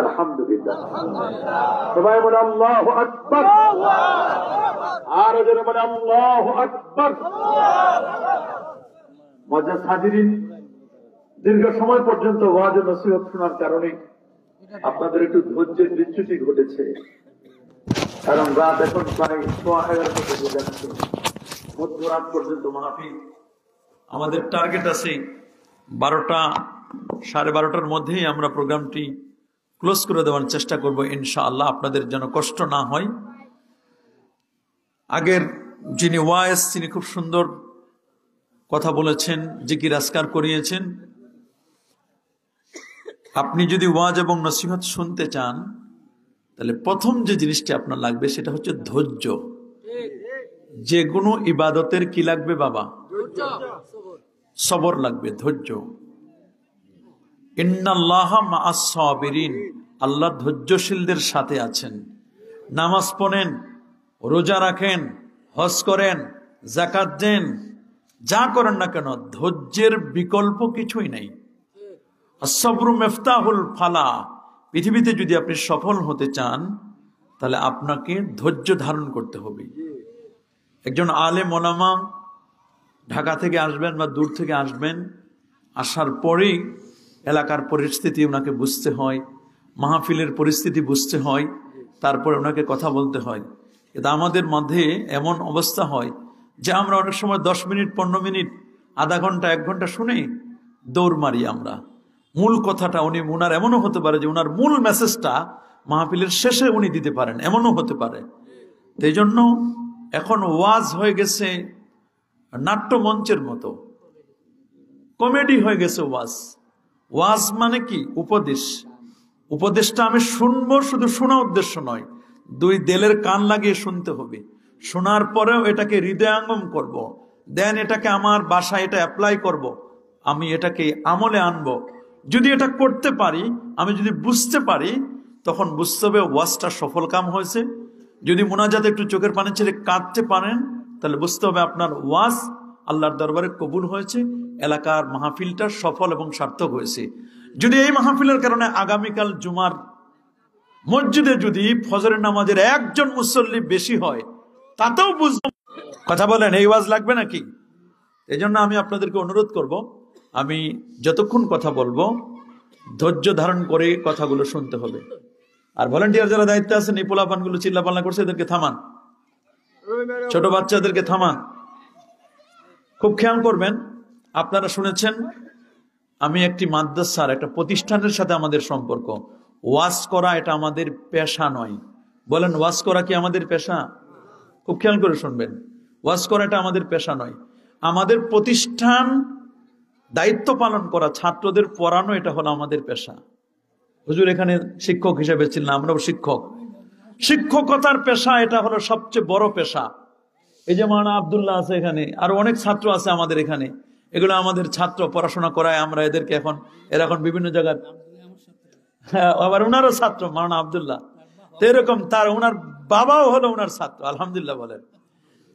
আলহামদুলিল্লাহ। সবাই বলে আল্লাহু আকবার, আর জোরে বলে আল্লাহু আকবার। মুআজ্জাজ হাজিরিন, দীর্ঘ সময় পর্যন্ত ওয়াজ ও নসিহত শোনার কারণে আপনাদের একটু ধৈর্যের বিচ্যুতি ঘটেছে, কারণ রাত এখন প্রায় 11:30 বেজে যাচ্ছে। মধ্যরাত পর্যন্ত মাহফিল। আমাদের টার্গেট আছে 12টা, 12:30টার মধ্যেই আমরা প্রোগ্রামটি ক্লোজ করে দেওয়ার চেষ্টা করব ইনশাআল্লাহ, আপনাদের যেন কষ্ট না হয়। আগের যিনি ওয়াইজ, তিনি খুব সুন্দর কথা বলেছেন, জিকির আজকার করিয়েছেন। আপনি যদি ওয়াজ এবং নসিহত শুনতে চান, তাহলে প্রথম যে জিনিসটি আপনার লাগবে সেটা হচ্ছে ধৈর্য। যে কোনো ইবাদতের কি লাগবে বাবা? সবর লাগবে, ধৈর্য। ইন্নাল্লাহা মাআস সাবিরিন, আল্লাহ ধৈর্যশীলদের সাথে আছেন। নামাজ পড়েন, রোজা রাখেন, হজ করেন, যাকাত দেন, যা করেন না কেন ধৈর্যের বিকল্প কিছুই নাই। আস-সাবরু মিফতাহুল ফালাহ। পৃথিবীতে যদি আপনি সফল হতে চান, তাহলে আপনাকে ধৈর্য ধারণ করতে হবে। একজন আলেম ওলামা ঢাকা থেকে আসবেন বা দূর থেকে আসবেন, আসার পরেই এলাকার পরিস্থিতি ওনাকে বুঝতে হয়, মাহফিলের পরিস্থিতি বুঝতে হয়, তারপরে ওনাকে কথা বলতে হয়। কিন্তু আমাদের মধ্যে এমন অবস্থা হয় যে আমরা অনেক সময় 10 মিনিট, 15 মিনিট, আধা ঘন্টা, 1 ঘন্টা শুনে দৌড় মারি আমরা। মূল কথাটা উনার এমনও হতে পারে যে উনার মূল মেসেজটা মাহফিলের শেষে উনি দিতে পারেন, এমনও হতে পারে। এই জন্য এখন ওয়াজ হয়ে গেছে নাট্যমঞ্চের মতো, কমেডি হয়ে গেছে ওয়াজ। ওয়াজ মানে কি? উপদেশ। উপদেশটা আমি শুনবো, শুধু শোনা উদ্দেশ্য নয়, 2 দিলের কান লাগিয়ে শুনতে হবে। শোনার পরেও এটাকে হৃদয়াঙ্গম করব, দেন এটাকে আমার বাসায় এটা অ্যাপ্লাই করব, আমি এটাকে আমলে আনবো। যদি এটা করতে পারি, আমি যদি বুঝতে পারি, তখন বুঝতে হবে ওয়াজটা সফল কাম হয়েছে। যদি মুনাজাতে একটু চোখের পানি ছেড়ে কাঁদতে পারেন, তাহলে বুঝতে হবে আপনার ওয়াজ আল্লাহর দরবারে কবুল হয়েছে, এলাকার মাহফিলটা সফল এবং সার্থক হয়েছে। যদি এই মাহফিলের কারণে আগামীকাল জুমার মসজিদে যদি ফজরের নামাজের একজন মুসল্লি বেশি হয়, তাতেও বুঝবো। কথা বলেন, এই ওয়াজ লাগবে নাকি? এই জন্য আমি আপনাদেরকে অনুরোধ করব, আমি যতক্ষণ কথা বলবো ধৈর্য ধারণ করে কথাগুলো শুনতে হবে। আর ভলান্টিয়ার যারা দায়িত্বে আছেন, এই পোলাপানগুলো চিল্লাপাল্লা করছে, এদেরকে থামান, ছোট বাচ্চাদেরকে থামান। খুব খেয়াল করবেন। আপনারা শুনেছেন আমি একটি মাদ্রাসার, একটা প্রতিষ্ঠানের সাথে আমাদের সম্পর্ক। ওয়াজ করা এটা আমাদের পেশা নয়। বলেন, ওয়াজ করা কি আমাদের পেশা? খুব খেয়াল করে শুনবেন, ওয়াজ করা এটা আমাদের পেশা নয়। আমাদের প্রতিষ্ঠান দায়িত্ব পালন করা, ছাত্রদের পড়ানো, এটা হলো আমাদের পেশা। হুজুর এখানে শিক্ষক হিসেবে ছিলেন, আমরাও শিক্ষক। শিক্ষকতার পেশা এটা হলো সবচেয়ে বড় পেশা। এই যে মাওলানা আব্দুল্লাহ আছে এখানে, আর অনেক ছাত্র আছে আমাদের এখানে, এগুলো আমাদের ছাত্র, পড়াশোনা করায় আমরা এদেরকে। এরা এখন বিভিন্ন জায়গায়, আবার উনারও ছাত্র মাওলানা আব্দুল্লাহ, তো এরকম উনার বাবাও হলো উনার ছাত্র, আলহামদুলিল্লাহ বলেন।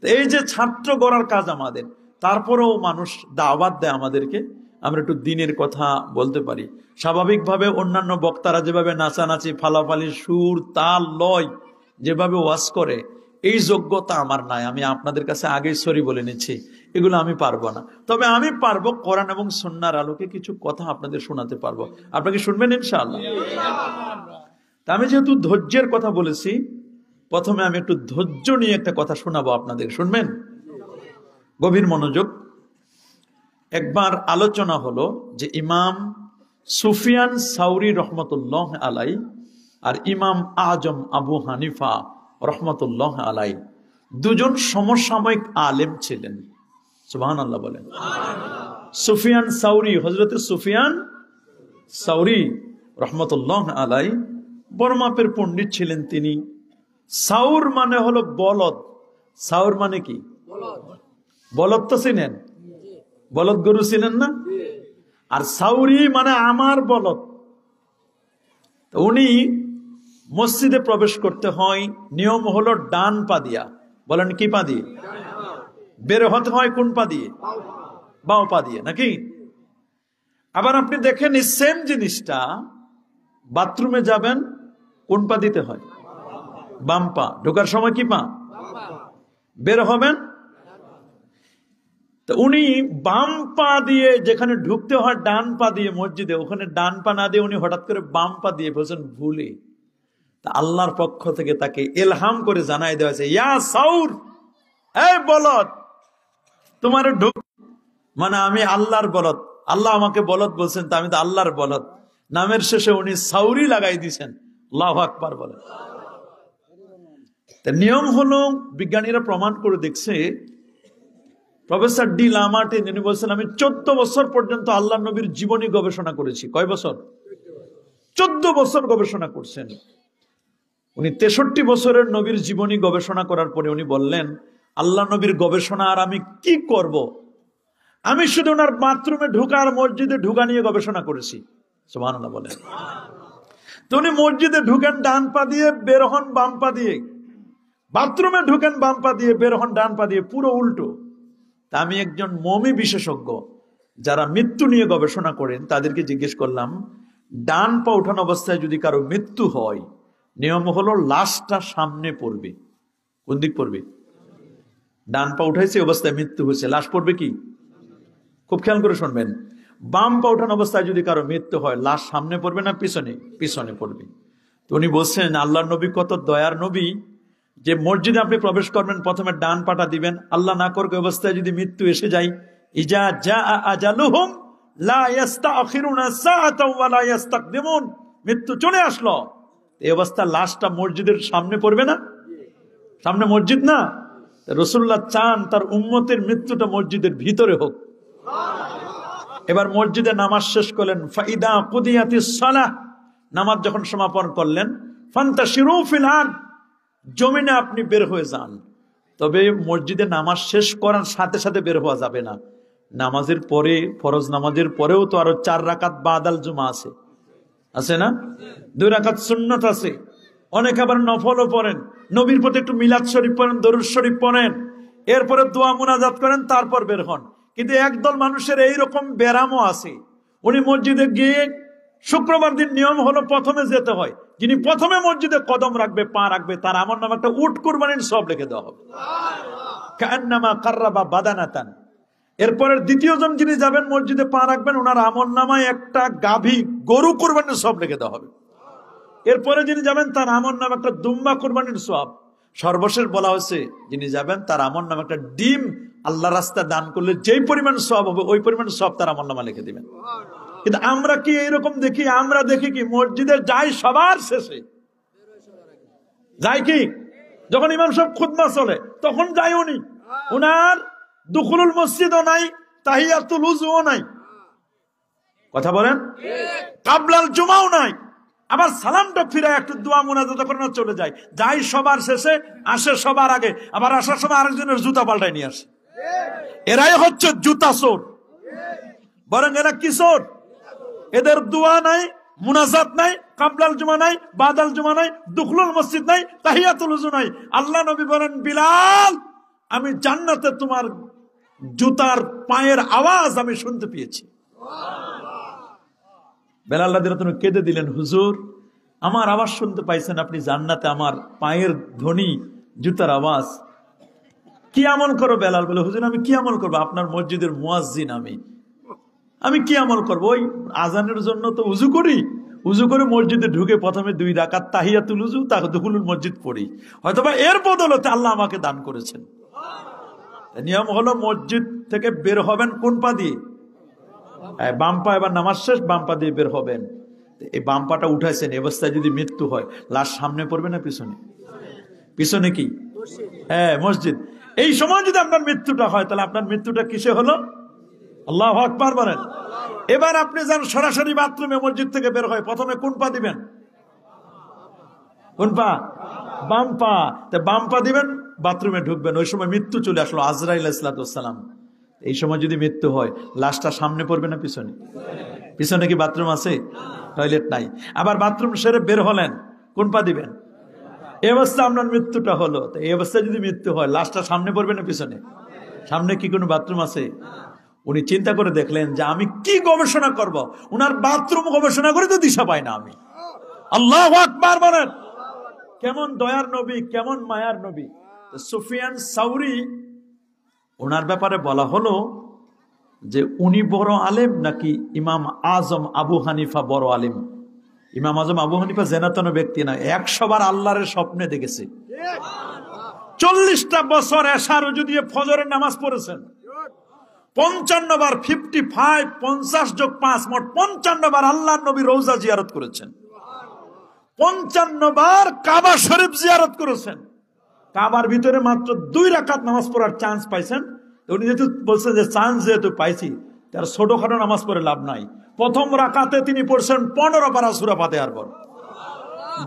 এই যে ছাত্র গড়ার কাজ আমাদের, তারপরেও মানুষ দাওয়াত দেয় আমাদেরকে, আমরা একটু দিনের কথা বলতে পারি। স্বাভাবিকভাবে অন্যান্য বক্তারা যেভাবে নাচানাচি, ফালাফালি, সুর, তাল, লয় যেভাবে ওয়াজ করে, এই যোগ্যতা আমার নাই। আমি আপনাদের কাছে আগেই সরি বলে নিচ্ছি, এগুলো আমি পারবো না। তবে আমি পারবো কোরআন এবং সুন্নাহর আলোকে কিছু কথা আপনাদের শোনাতে পারবো। আপনাকে শুনবেন ইনশাআল্লাহ? তা আমি যেহেতু ধৈর্যের কথা বলেছি, প্রথমে আমি একটু ধৈর্য নিয়ে একটা কথা শোনাবো আপনাদের, শুনবেন? গভীর মনোযোগ। একবার আলোচনা হলো যে ইমাম সুফিয়ান সাউরি রহমতুল্লাহ আলাই আর ইমাম আজম আবু হানিফা রহমতুল্লাহ আলাই দুজন সমসাময়িক আলেম ছিলেন। সুবহানাল্লাহ বলেন। সুফিয়ান সাউরি, হযরত সুফিয়ান সাউরি রহমতুল্লাহ আলাই বড় মাপের পণ্ডিত ছিলেন তিনি। সাউর মানে হলো বলদ। সাউর মানে কি? বলদ তো চিনেন, বলদ গরু চিনেন না? আর সাউরি মানে আমার বলদ। উনি মসজিদে প্রবেশ করতে হয়, নিয়ম হলো ডান পা দিয়া। বলেন কি পা দিয়ে? বের হতে হয় কোন পা দিয়ে? বাও পা দিয়ে, নাকি? আবার আপনি দেখেন এই সেম জিনিসটা বাথরুমে যাবেন, কোন পা দিতে হয়? বাম পা। ঢোকার সময় কি পা? বের হবেন, তো উনি বাম পা দিয়ে যেখানে ঢুকতে হয় ডান পা দিয়ে মসজিদে, ওখানে ডান পা না দিয়ে উনি হঠাৎ করে বাম পা দিয়ে বলছেন ভুলে। তা আল্লাহর পক্ষ থেকে তাকে ইলহাম করে জানাই দেওয়া হয়েছে, ইয়া সাউর, এই বলদ, তোমার ঢুক, মানে আমি আল্লাহর বলদ, আল্লাহ আমাকে বলদ বলছেন, তা আমি তো আল্লাহর বলদ। নামের শেষে উনি সাউরি লাগাই দিয়েছেন। আল্লাহু আকবার বলেন। নিয়ম হলো, বিজ্ঞানীরা প্রমাণ করে দেখছে, প্রফেসর ডি লামার্টিন তিনি বলছেন, আমি 14 বছর পর্যন্ত আল্লাহ নবীর জীবনী গবেষণা করেছি। কয় বছর? 14 বছর গবেষণা করছেন উনি। 63 বছরের নবীর জীবনী গবেষণা করার পরে উনি বললেন, আল্লাহ নবীর গবেষণা আর আমি কি করব, আমি শুধু ওনার বাথরুমে ঢুকার মসজিদে ঢুকা নিয়ে গবেষণা করেছি। সুবহানাল্লাহ বলেন। তো উনি মসজিদে ঢুকেন ডান পা দিয়ে, বের হন বাম পা দিয়ে। বাথরুমে ঢুকেন বাম পা দিয়ে, বের হন ডান পা দিয়ে, পুরো উল্টো। তা আমি একজন মমি বিশেষজ্ঞ যারা মৃত্যু নিয়ে গবেষণা করেন তাদেরকে জিজ্ঞেস করলাম, ডান পা উঠানো অবস্থায় যদি কারো মৃত্যু হয়, নিয়ম হলো লাশটা সামনে পড়বে। কোন দিক পড়বে? ডান পা উঠাইছে অবস্থায় মৃত্যু হয়েছে, লাশ পড়বে কি? খুব খেয়াল করে শুনবেন। বাম পা উঠানো অবস্থায় যদি কারো মৃত্যু হয়, লাশ সামনে পড়বে না পিছনে? পিছনে পড়বে। তো উনি বলছেন, আল্লাহর নবী কত দয়ার নবী, যে মসজিদে আপনি প্রবেশ করবেন, প্রথমে ডান পাটা দিবেন, আল্লাহ না করবে অবস্থায় যদি মৃত্যু এসে যায়, ইজা জা আজালুহুম লা ইস্তাখিরুনা সাআতাও ওয়া লা ইস্তাকদিমুন, মৃত্যু চলে আসলো, এই অবস্থা লাশটা মসজিদের সামনে পড়বে না? সামনে মসজিদ না, রাসূলুল্লাহ চান তার উম্মতের মৃত্যুটা মসজিদের ভিতরে হোক। এবার মসজিদে নামাজ শেষ করলেন, ফাইদা কুদিয়াতিস সালাহ, নামাজ যখন সমাপন করলেন, ফান্তাশিরু ফিল আরদ, জমিনে আপনি বের হয়ে যান। তবে মসজিদে নামাজ শেষ করার সাথে সাথে বের হওয়া যাবে না। নামাজের পরে, ফরজ নামাজের পরেও তো আরো 4 রাকাত বাদাল জুমা আছে, আছে না? 2 রাকাত সুন্নাত আছে, অনেক আবার নফলও পড়েন, নবীর প্রতি একটু মিলাদ শরীফ পড়েন, দরুদ শরীফ পড়েন, এরপরে দোয়া মুনাজাত করেন, তারপর বের হন। কিন্তু একদল মানুষের এইরকম ব্যারামও আছে, উনি মসজিদে গিয়ে, শুক্রবার দিন নিয়ম হলো প্রথমে যেতে হয়, যিনি প্রথমে মসজিদে কদম রাখবে, পা রাখবে, তার আমল নামে একটা উট কুরবানির সওয়াব লিখে দেওয়া হবে, কান্নামা কাররাবা বাদানাতান। এরপরে দ্বিতীয় জন যিনি যাবেন মসজিদে পা রাখবেন, ওনার আমল নামায় একটা গাভী, গরু কুরবানির সওয়াব লিখে দেওয়া হবে। এরপরে যিনি যাবেন তার আমল নামে একটা দুম্বা কুরবানির সওয়াব। সর্বশেষ বলা হয়েছে, যিনি যাবেন তার আমল নামে একটা ডিম আল্লাহ রাস্তায় দান করলে যেই পরিমাণ সওয়াব হবে, ওই পরিমাণ সওয়াব তার আমল নামা লিখে দিবেন। কিন্তু আমরা কি এইরকম দেখি? আমরা দেখি কি, মসজিদে যাই সবার শেষে, যাই কি যখন ইমাম সাহেব খুতবা চলে তখন যাই উনি, উনার দুখুলুল মসজিদও নাই, তাহিয়াতুল উযুও নাই, কথা বলেন, কাবলাল জুমাও নাই, আবার সালামটা ফিরে একটু দোয়া মুনাজাত করে চলে যায়। যাই সবার শেষে, আসে সবার আগে, আবার আসার সময় আরেকজনের জুতা পাল্টায় নিয়ে আসে। এরাই হচ্ছে জুতা চোর। বরং এরা কি চোর? এদের দোয়া নাই, মুনাজাত নাই, কাবলাল জুমা নাই, বাদাল জুমা নাই, দুখলুল মসজিদ নাই, তাহিয়াতুল উযু নাই। আল্লাহ নবী বলেন, বিলাল, আমি জান্নাতে তোমার জুতার পায়ের আওয়াজ আমি শুনতে পেয়েছি। বেলাল রাদিয়াল্লাহু আনহু কেঁদে দিলেন, হুজুর আমার আওয়াজ শুনতে পাইছেন আপনি জান্নাতে, আমার পায়ের ধ্বনি, জুতার আওয়াজ। কি আমল করো? বেলাল বলে, হুজুর আমি কি আমল করবো? আপনার মসজিদের মুয়াজ্জিন আমি কি আমল করবো? ওই আজানের জন্য তো উজু করি, উজু করে মসজিদে ঢুকে প্রথমে 2 রাকাত তাহিয়াতুল উযু, তাদখুলুল মসজিদ পড়ি, হয়তোবা এর বদলতে আল্লাহ আমাকে দান করেছেন। নিয়ম হলো মসজিদ থেকে বের হবেন কোন পা দিয়ে? বাম পা। এবার নামাজ শেষ, বাম পা দিয়ে বের হবেন। এই বাম পাটা উঠাইছেন, এই অবস্থায় যদি মৃত্যু হয়, লাশ সামনে পড়বে না পিছনে? পিছনে কি? হ্যাঁ, মসজিদ। এই সময় যদি আপনার মৃত্যুটা হয়, তাহলে আপনার মৃত্যুটা কিসে হলো? আল্লাহু আকবার বলেন। এবার আপনি যান সরাসরি বাথরুমে, মসজিদ থেকে বের হয়, প্রথমে কোন পা দিবেন? কোন পা? বাম পা। বাম পা দিবেন, বাথরুমে ঢুকবেন। ওই সময় মৃত্যু চলে আসলো, আজরাইল আলাইহিস সালাম। এই সময় যদি মৃত্যু হয়, লাশটা সামনে পড়বে না পিছনে? পিছনে কি বাথরুম আছে? টয়লেট নাই। আবার বাথরুম সেরে বের হলেন, কোন পা দিবেন? এই অবস্থা আপনার মৃত্যুটা হলো। এই অবস্থায় যদি মৃত্যু হয়, লাশটা সামনে পড়বে না পিছনে? সামনে কি কোনো বাথরুম আছে? উনি চিন্তা করে দেখলেন যে আমি কি গবেষণা করব, উনার বাথরুম গবেষণা করে তো দিশা পাই না আমি। আল্লাহু আকবার বলেন। কেমন দয়ার নবী, কেমন মায়ার নবী। সুফিয়ান সাউরি, ওনার ব্যাপারে বলা হলো যে উনি বড় আলেম নাকি ইমাম আজম আবু হানিফা বড় আলেম। ইমাম আজম আবু হানিফা জেনাতন ব্যক্তি না, 100 বার আল্লাহর স্বপ্নে দেখেছে। 40টা বছর এশার ওযু দিয়ে ফজরের নামাজ পড়েছেন। 55 বার, 55, 50 যোগ 5 মোট 55 বার আল্লাহর নবী রওজা জিয়ারত করেছেন। 55 বার কাবা শরীফ জিয়ারত করেছেন। কাবার ভিতরে মাত্র 2 রাকাত নামাজ পড়ার চান্স পাইছেন। উনি যেহেতু বলছেন যে চান্স যেহেতু পাইছি, তার ছোটখাটো নামাজ পড়ে লাভ নাই। প্রথম রাকাতে তিনি পড়ছেন 15 পারা সূরা ফাতিহার পর,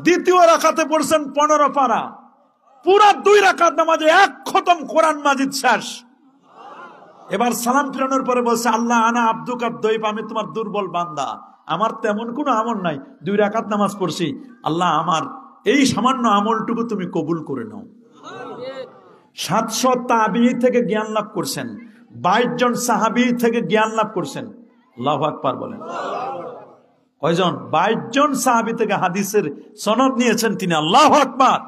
দ্বিতীয় রাকাতে পড়ছেন 15 পারা। পুরা 2 রাকাত নামাজে 1 খতম কোরআন মাজিদ শেষ। এবার সালাম ফিরানোর পরে বলছে, আল্লাহ আনা আব্দুকা দইফ, আমি তোমার দুর্বল বান্দা, আমার তেমন কোনো আমল নাই, 2 রাকাত নামাজ পড়ছি, আল্লাহ আমার এই সামান্য আমলটুকু তুমি কবুল করে নাও। 700 তাবিঈ থেকে জ্ঞান লাভ করছেন, 22 জন সাহাবী থেকে জ্ঞান লাভ করছেন। আল্লাহু আকবার বলেন। কয়জন? 22 জন সাহাবী থেকে হাদিসের সনদ নিয়েছেন তিনি। আল্লাহু আকবার।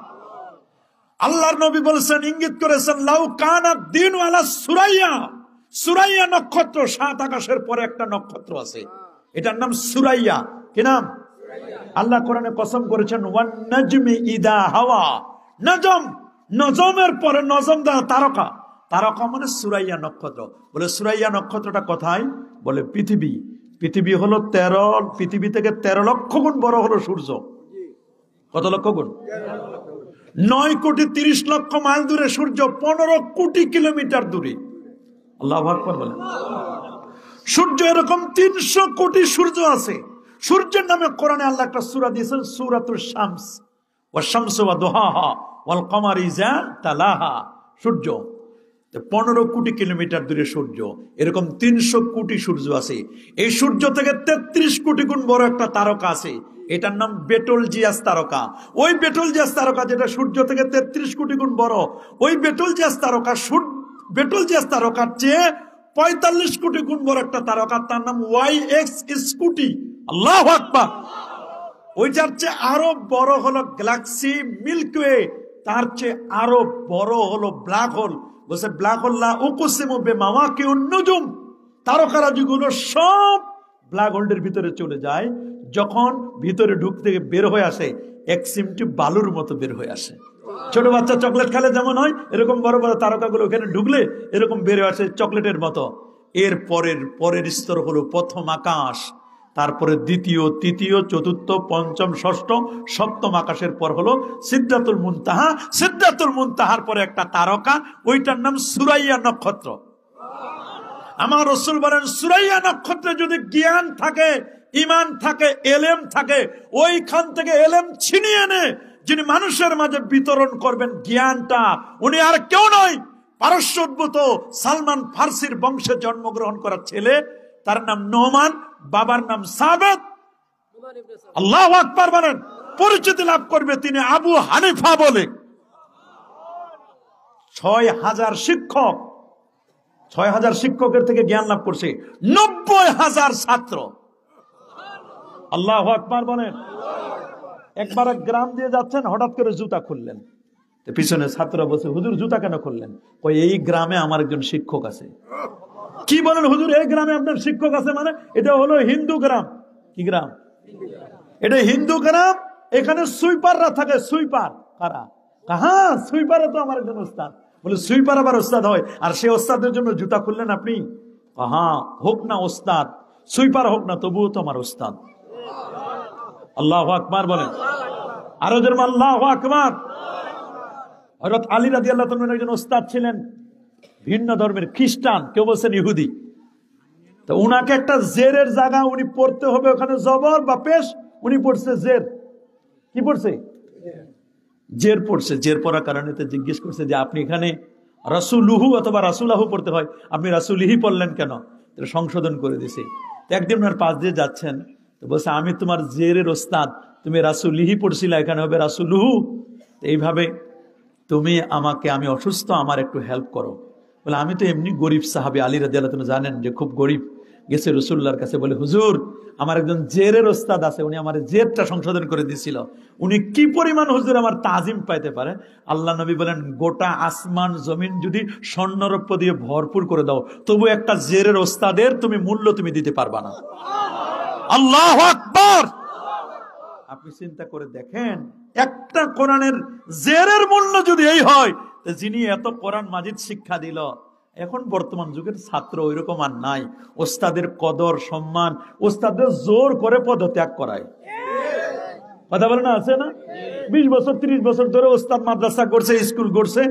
আল্লাহর নবী বলেছেন, ইঙ্গিত করেছেন, লাউ কানা দ্বীনু আলা সুরাইয়া, সুরাইয়া নক্ষত্র, 7 আকাশের পরে একটা নক্ষত্র আছে, এটার নাম সুরাইয়া। কি নাম? আল্লাহ কোরআনে কসম করেছেন, ওয়ান নাজমি ইদা হাওয়া, নজম, নজমের পরে নজম দ্বারা তারকা, তারকা মানে সুরাইয়া নক্ষত্র। বলে সুরাইয়া নক্ষত্রটা কোথায়? বলে পৃথিবী। পৃথিবী হলো 13, পৃথিবী থেকে 13 লক্ষ গুণ বড় হলো সূর্য। কত লক্ষ গুণ? 9 কোটি 30 লক্ষ মাইল দূরে সূর্য, 15 কোটি কিলোমিটার দূরে। আল্লাহু আকবার বলেন। সূর্য এরকম 300 কোটি সূর্য আছে। সূর্যের নামে কোরআনে আল্লাহ একটা সূরা দিয়েছেন, সূরাতুল শামস, ওয়াশ শামসু ওয়া দুহাহা ওয়াল কমারি ইযা তালাহা। সূর্য 15 কোটি কিলোমিটার দূরে সূর্য, এরকম 300 কোটি সূর্য আছে। এই সূর্য থেকে 33 কোটি গুণ বড় একটা তারকা আছে, এটার নাম বেটলজিয়াস তারকা। ওই বেটলজিয়াস তারকা যেটা সূর্য থেকে 33 কোটি গুণ বড়, ওই বেটলজিয়াস তারকা বেটলজিয়াস তারকার চেয়ে 45 কোটি গুণ বড় একটা তারকা, তার নাম ওয়াইএক্স স্কুটি। আল্লাহু আকবার। ওইটার চেয়ে আরো বড় হলো গ্যালাক্সি মিল্কি ওয়ে, তার চেয়ে আরো বড় হলো ব্ল্যাক হোল। বলছে ব্ল্যাক হোল লা উকসিমু বিমাওয়াকিউন নুজুম, তারকারাজিগুলো সব ব্ল্যাক হোলের ভিতরে চলে যায়। যখন ভিতরে ঢুকতে বের হয়ে আসে, এক সিমটি বালুর মতো বের হয়ে আসে। ছোট বাচ্চা চকলেট খেলে যেমন হয়, এরকম বড় বড় তারকাগুলো ওখানে ঢুকলে এরকম বের হয়ে আসে চকলেটের মতো। এর পরের স্তর হলো প্রথম আকাশ, তারপরে দ্বিতীয়, তৃতীয়, চতুর্থ, পঞ্চম, ষষ্ঠ, সপ্তম আকাশের পর হলো সিদরাতুল মুনতাহা। সিদরাতুল মুনতাহার পরে একটা তারকা, ওইটার নাম সুরাইয়া নক্ষত্র। আমার রাসূল বলেন, সুরাইয়া নক্ষত্রে যদি জ্ঞান থাকে, ঈমান থাকে, এলেম থাকে, ওইখান থেকে এলেম ছিনিয়ে এনে যিনি মানুষের মাঝে বিতরণ করবেন জ্ঞানটা, উনি আর কেউ নয়, পারস্য উদ্ভূত সালমান ফার্সির বংশে জন্মগ্রহণ করা ছেলে, তার নাম নোমান, বাবার নাম সাবেত। আল্লাহু আকবার বলেন। পরিচিতি লাভ করবে তিনি আবু হানিফা বলে। 6000 শিক্ষক, 6000 শিক্ষকের থেকে জ্ঞান লাভ করছে, 90,000 ছাত্র। আল্লাহু আকবার বলেন। একবার এক গ্রাম দিয়ে যাচ্ছেন, হঠাৎ করে জুতা খুললেন, পিছনে ছাত্ররা বলছে, হুজুর জুতা কেন খুললেন? কই এই গ্রামে আমার একজন শিক্ষক আছে। কি বলেন হুজুর, এই গ্রামে আপনার শিক্ষক আছে? মানে এটা হলো হিন্দু গ্রাম। কি গ্রাম এটা? হিন্দু গ্রাম। এখানে সুইপাররা থাকে। সুইপার কারা? হ্যাঁ, সুইপারে তো আমার একজন ওস্তাদ। বলে সুইপার আবার ওস্তাদ হয়, আর সে ওস্তাদের জন্য জুতা খুললেন আপনি? হ্যাঁ, হোক না ওস্তাদ, সুইপার হোক না, তবুও তো আমার ওস্তাদ। আল্লাহু আকবার বলেন। আরো যেরকম আল্লাহু আকবার। হযরত আলী রাদিয়াল্লাহু তাআলা একজন ওস্তাদ ছিলেন, ভিন্ন ধর্মের খ্রিস্টান, কেউ বলছেন ইহুদি। তো উনাকে একটা জেরের জায়গা উনি পড়তে হবে, ওখানে জবর বা পেশ, উনি পড়ছে জের। কি পড়ছে? জের পড়ছে। জের পড়ার কারণে তো জিজ্ঞেস করছে যে আপনি এখানে রাসূলুহু অথবা রাসূলাহু পড়তে হয়, আপনি রাসূলিহি পড়লেন কেন? সংশোধন করে দিছে। একদিন ওনার পাশ দিয়ে যাচ্ছেন, তো বলছে আমি তোমার জেরের ওস্তাদ, তুমি রাসূলিহি পড়ছিলা, এখানে হবে রাসূলুহু। এইভাবে তুমি আমাকে, আমি অসুস্থ, আমার একটু হেল্প করো। বলে আমি তো এমনি গরিব সাহাবী, আলী রাদিয়াল্লাহু তাআলা জানেন যে খুব গরিব। গেছে রাসূলুল্লাহর কাছে, বলে হুজুর আমার একজন জেরের ওস্তাদ আছে, উনি আমার জেরটা সংশোধন করে দিছিল, উনি কি পরিমাণ হুজুর আমার তাজিম পাইতে পারে। আল্লাহ নবী বলেন, গোটা আসমান জমিন যদি স্বর্ণরৌপ্য দিয়ে ভরপুর করে দাও, তবু একটা জেরের ওস্তাদের তুমি মূল্য তুমি দিতে পারবা না। আল্লাহু আকবার। আপনি চিন্তা করে দেখেন, একটা কোরআনের জেরের মূল্য যদি এই হয়, যিনি এত কোরআন মাজিদ শিক্ষা দিল, এখন বর্তমান যুগের ছাত্র ওইরকম আর নাই। ওস্তাদের কদর সম্মান, ওস্তাদের জোর করে পদত্যাগ করায়। কথা বলে না, আছে না? 20 বছর 30 বছর ধরে ওস্তাদ মাদ্রাসা করছে, স্কুল করছে,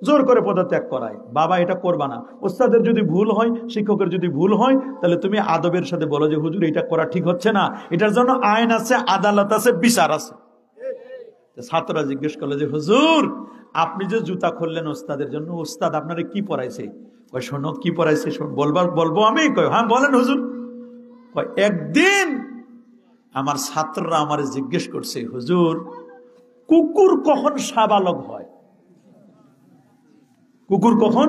জোর করে পদত্যাগ করায়। বাবা এটা করবা না। ওস্তাদের যদি ভুল হয়, শিক্ষকের যদি ভুল হয়, তাহলে তুমি আদবের সাথে বলো যে হুজুর এটা করা ঠিক হচ্ছে না, এটার জন্য আইন আছে, আদালত আছে, বিচার আছে। ছাত্ররা জিজ্ঞেস করলো যে হুজুর আপনি যে জুতা খুললেন ওস্তাদের জন্য, ওস্তাদ আপনারে কি পড়াইছে? কয় শোনো কি পড়াইছে, বলবো আমি? কয় হ্যাঁ বলেন হুজুর। কয় একদিন আমার ছাত্ররা আমারে জিজ্ঞেস করছে, হুজুর কুকুর কখন সাবালক হয়? কুকুর কখন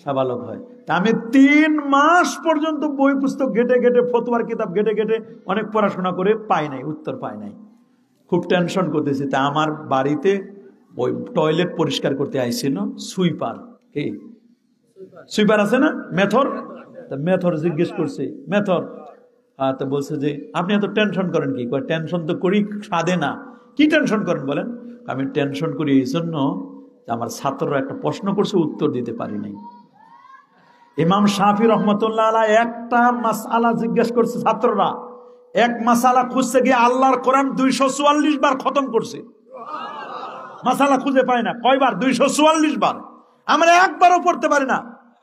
সাবালক হয়? তা আমি 3 মাস পর্যন্ত বই পুস্তক ঘেটে ঘেটে, ফতোয়ার কিতাব ঘেটে ঘেটে অনেক পড়াশোনা করে পাই নাই, উত্তর পাই নাই। খুব টেনশন করতেছি। তা আমার বাড়িতে ওই টয়লেট পরিষ্কার করতে আইছিল সুইপার, কি সুইপার আছে না, মেথর। মেথর জিজ্ঞেস করছে, মেথর তো বলছে যে আপনি এত টেনশন করেন কি? টেনশন তো করি সাধে না। কি টেনশন করেন বলেন? আমি টেনশন করি এই জন্য আমার ছাত্ররা একটা প্রশ্ন করছে, উত্তর দিতে পারি নাই। ইমাম শাফি রহমতুল্লাহ আলাইহ একটা মাসআলা জিজ্ঞেস করছে, ছাত্ররা এক মাসালা খুঁজতে গিয়ে আল্লাহর কোরআন 244 বার খতম করছে। মাসালা খুঁজে পায় না, কয়বার? 244 বার। আমরা একবারও পড়তে পারি না।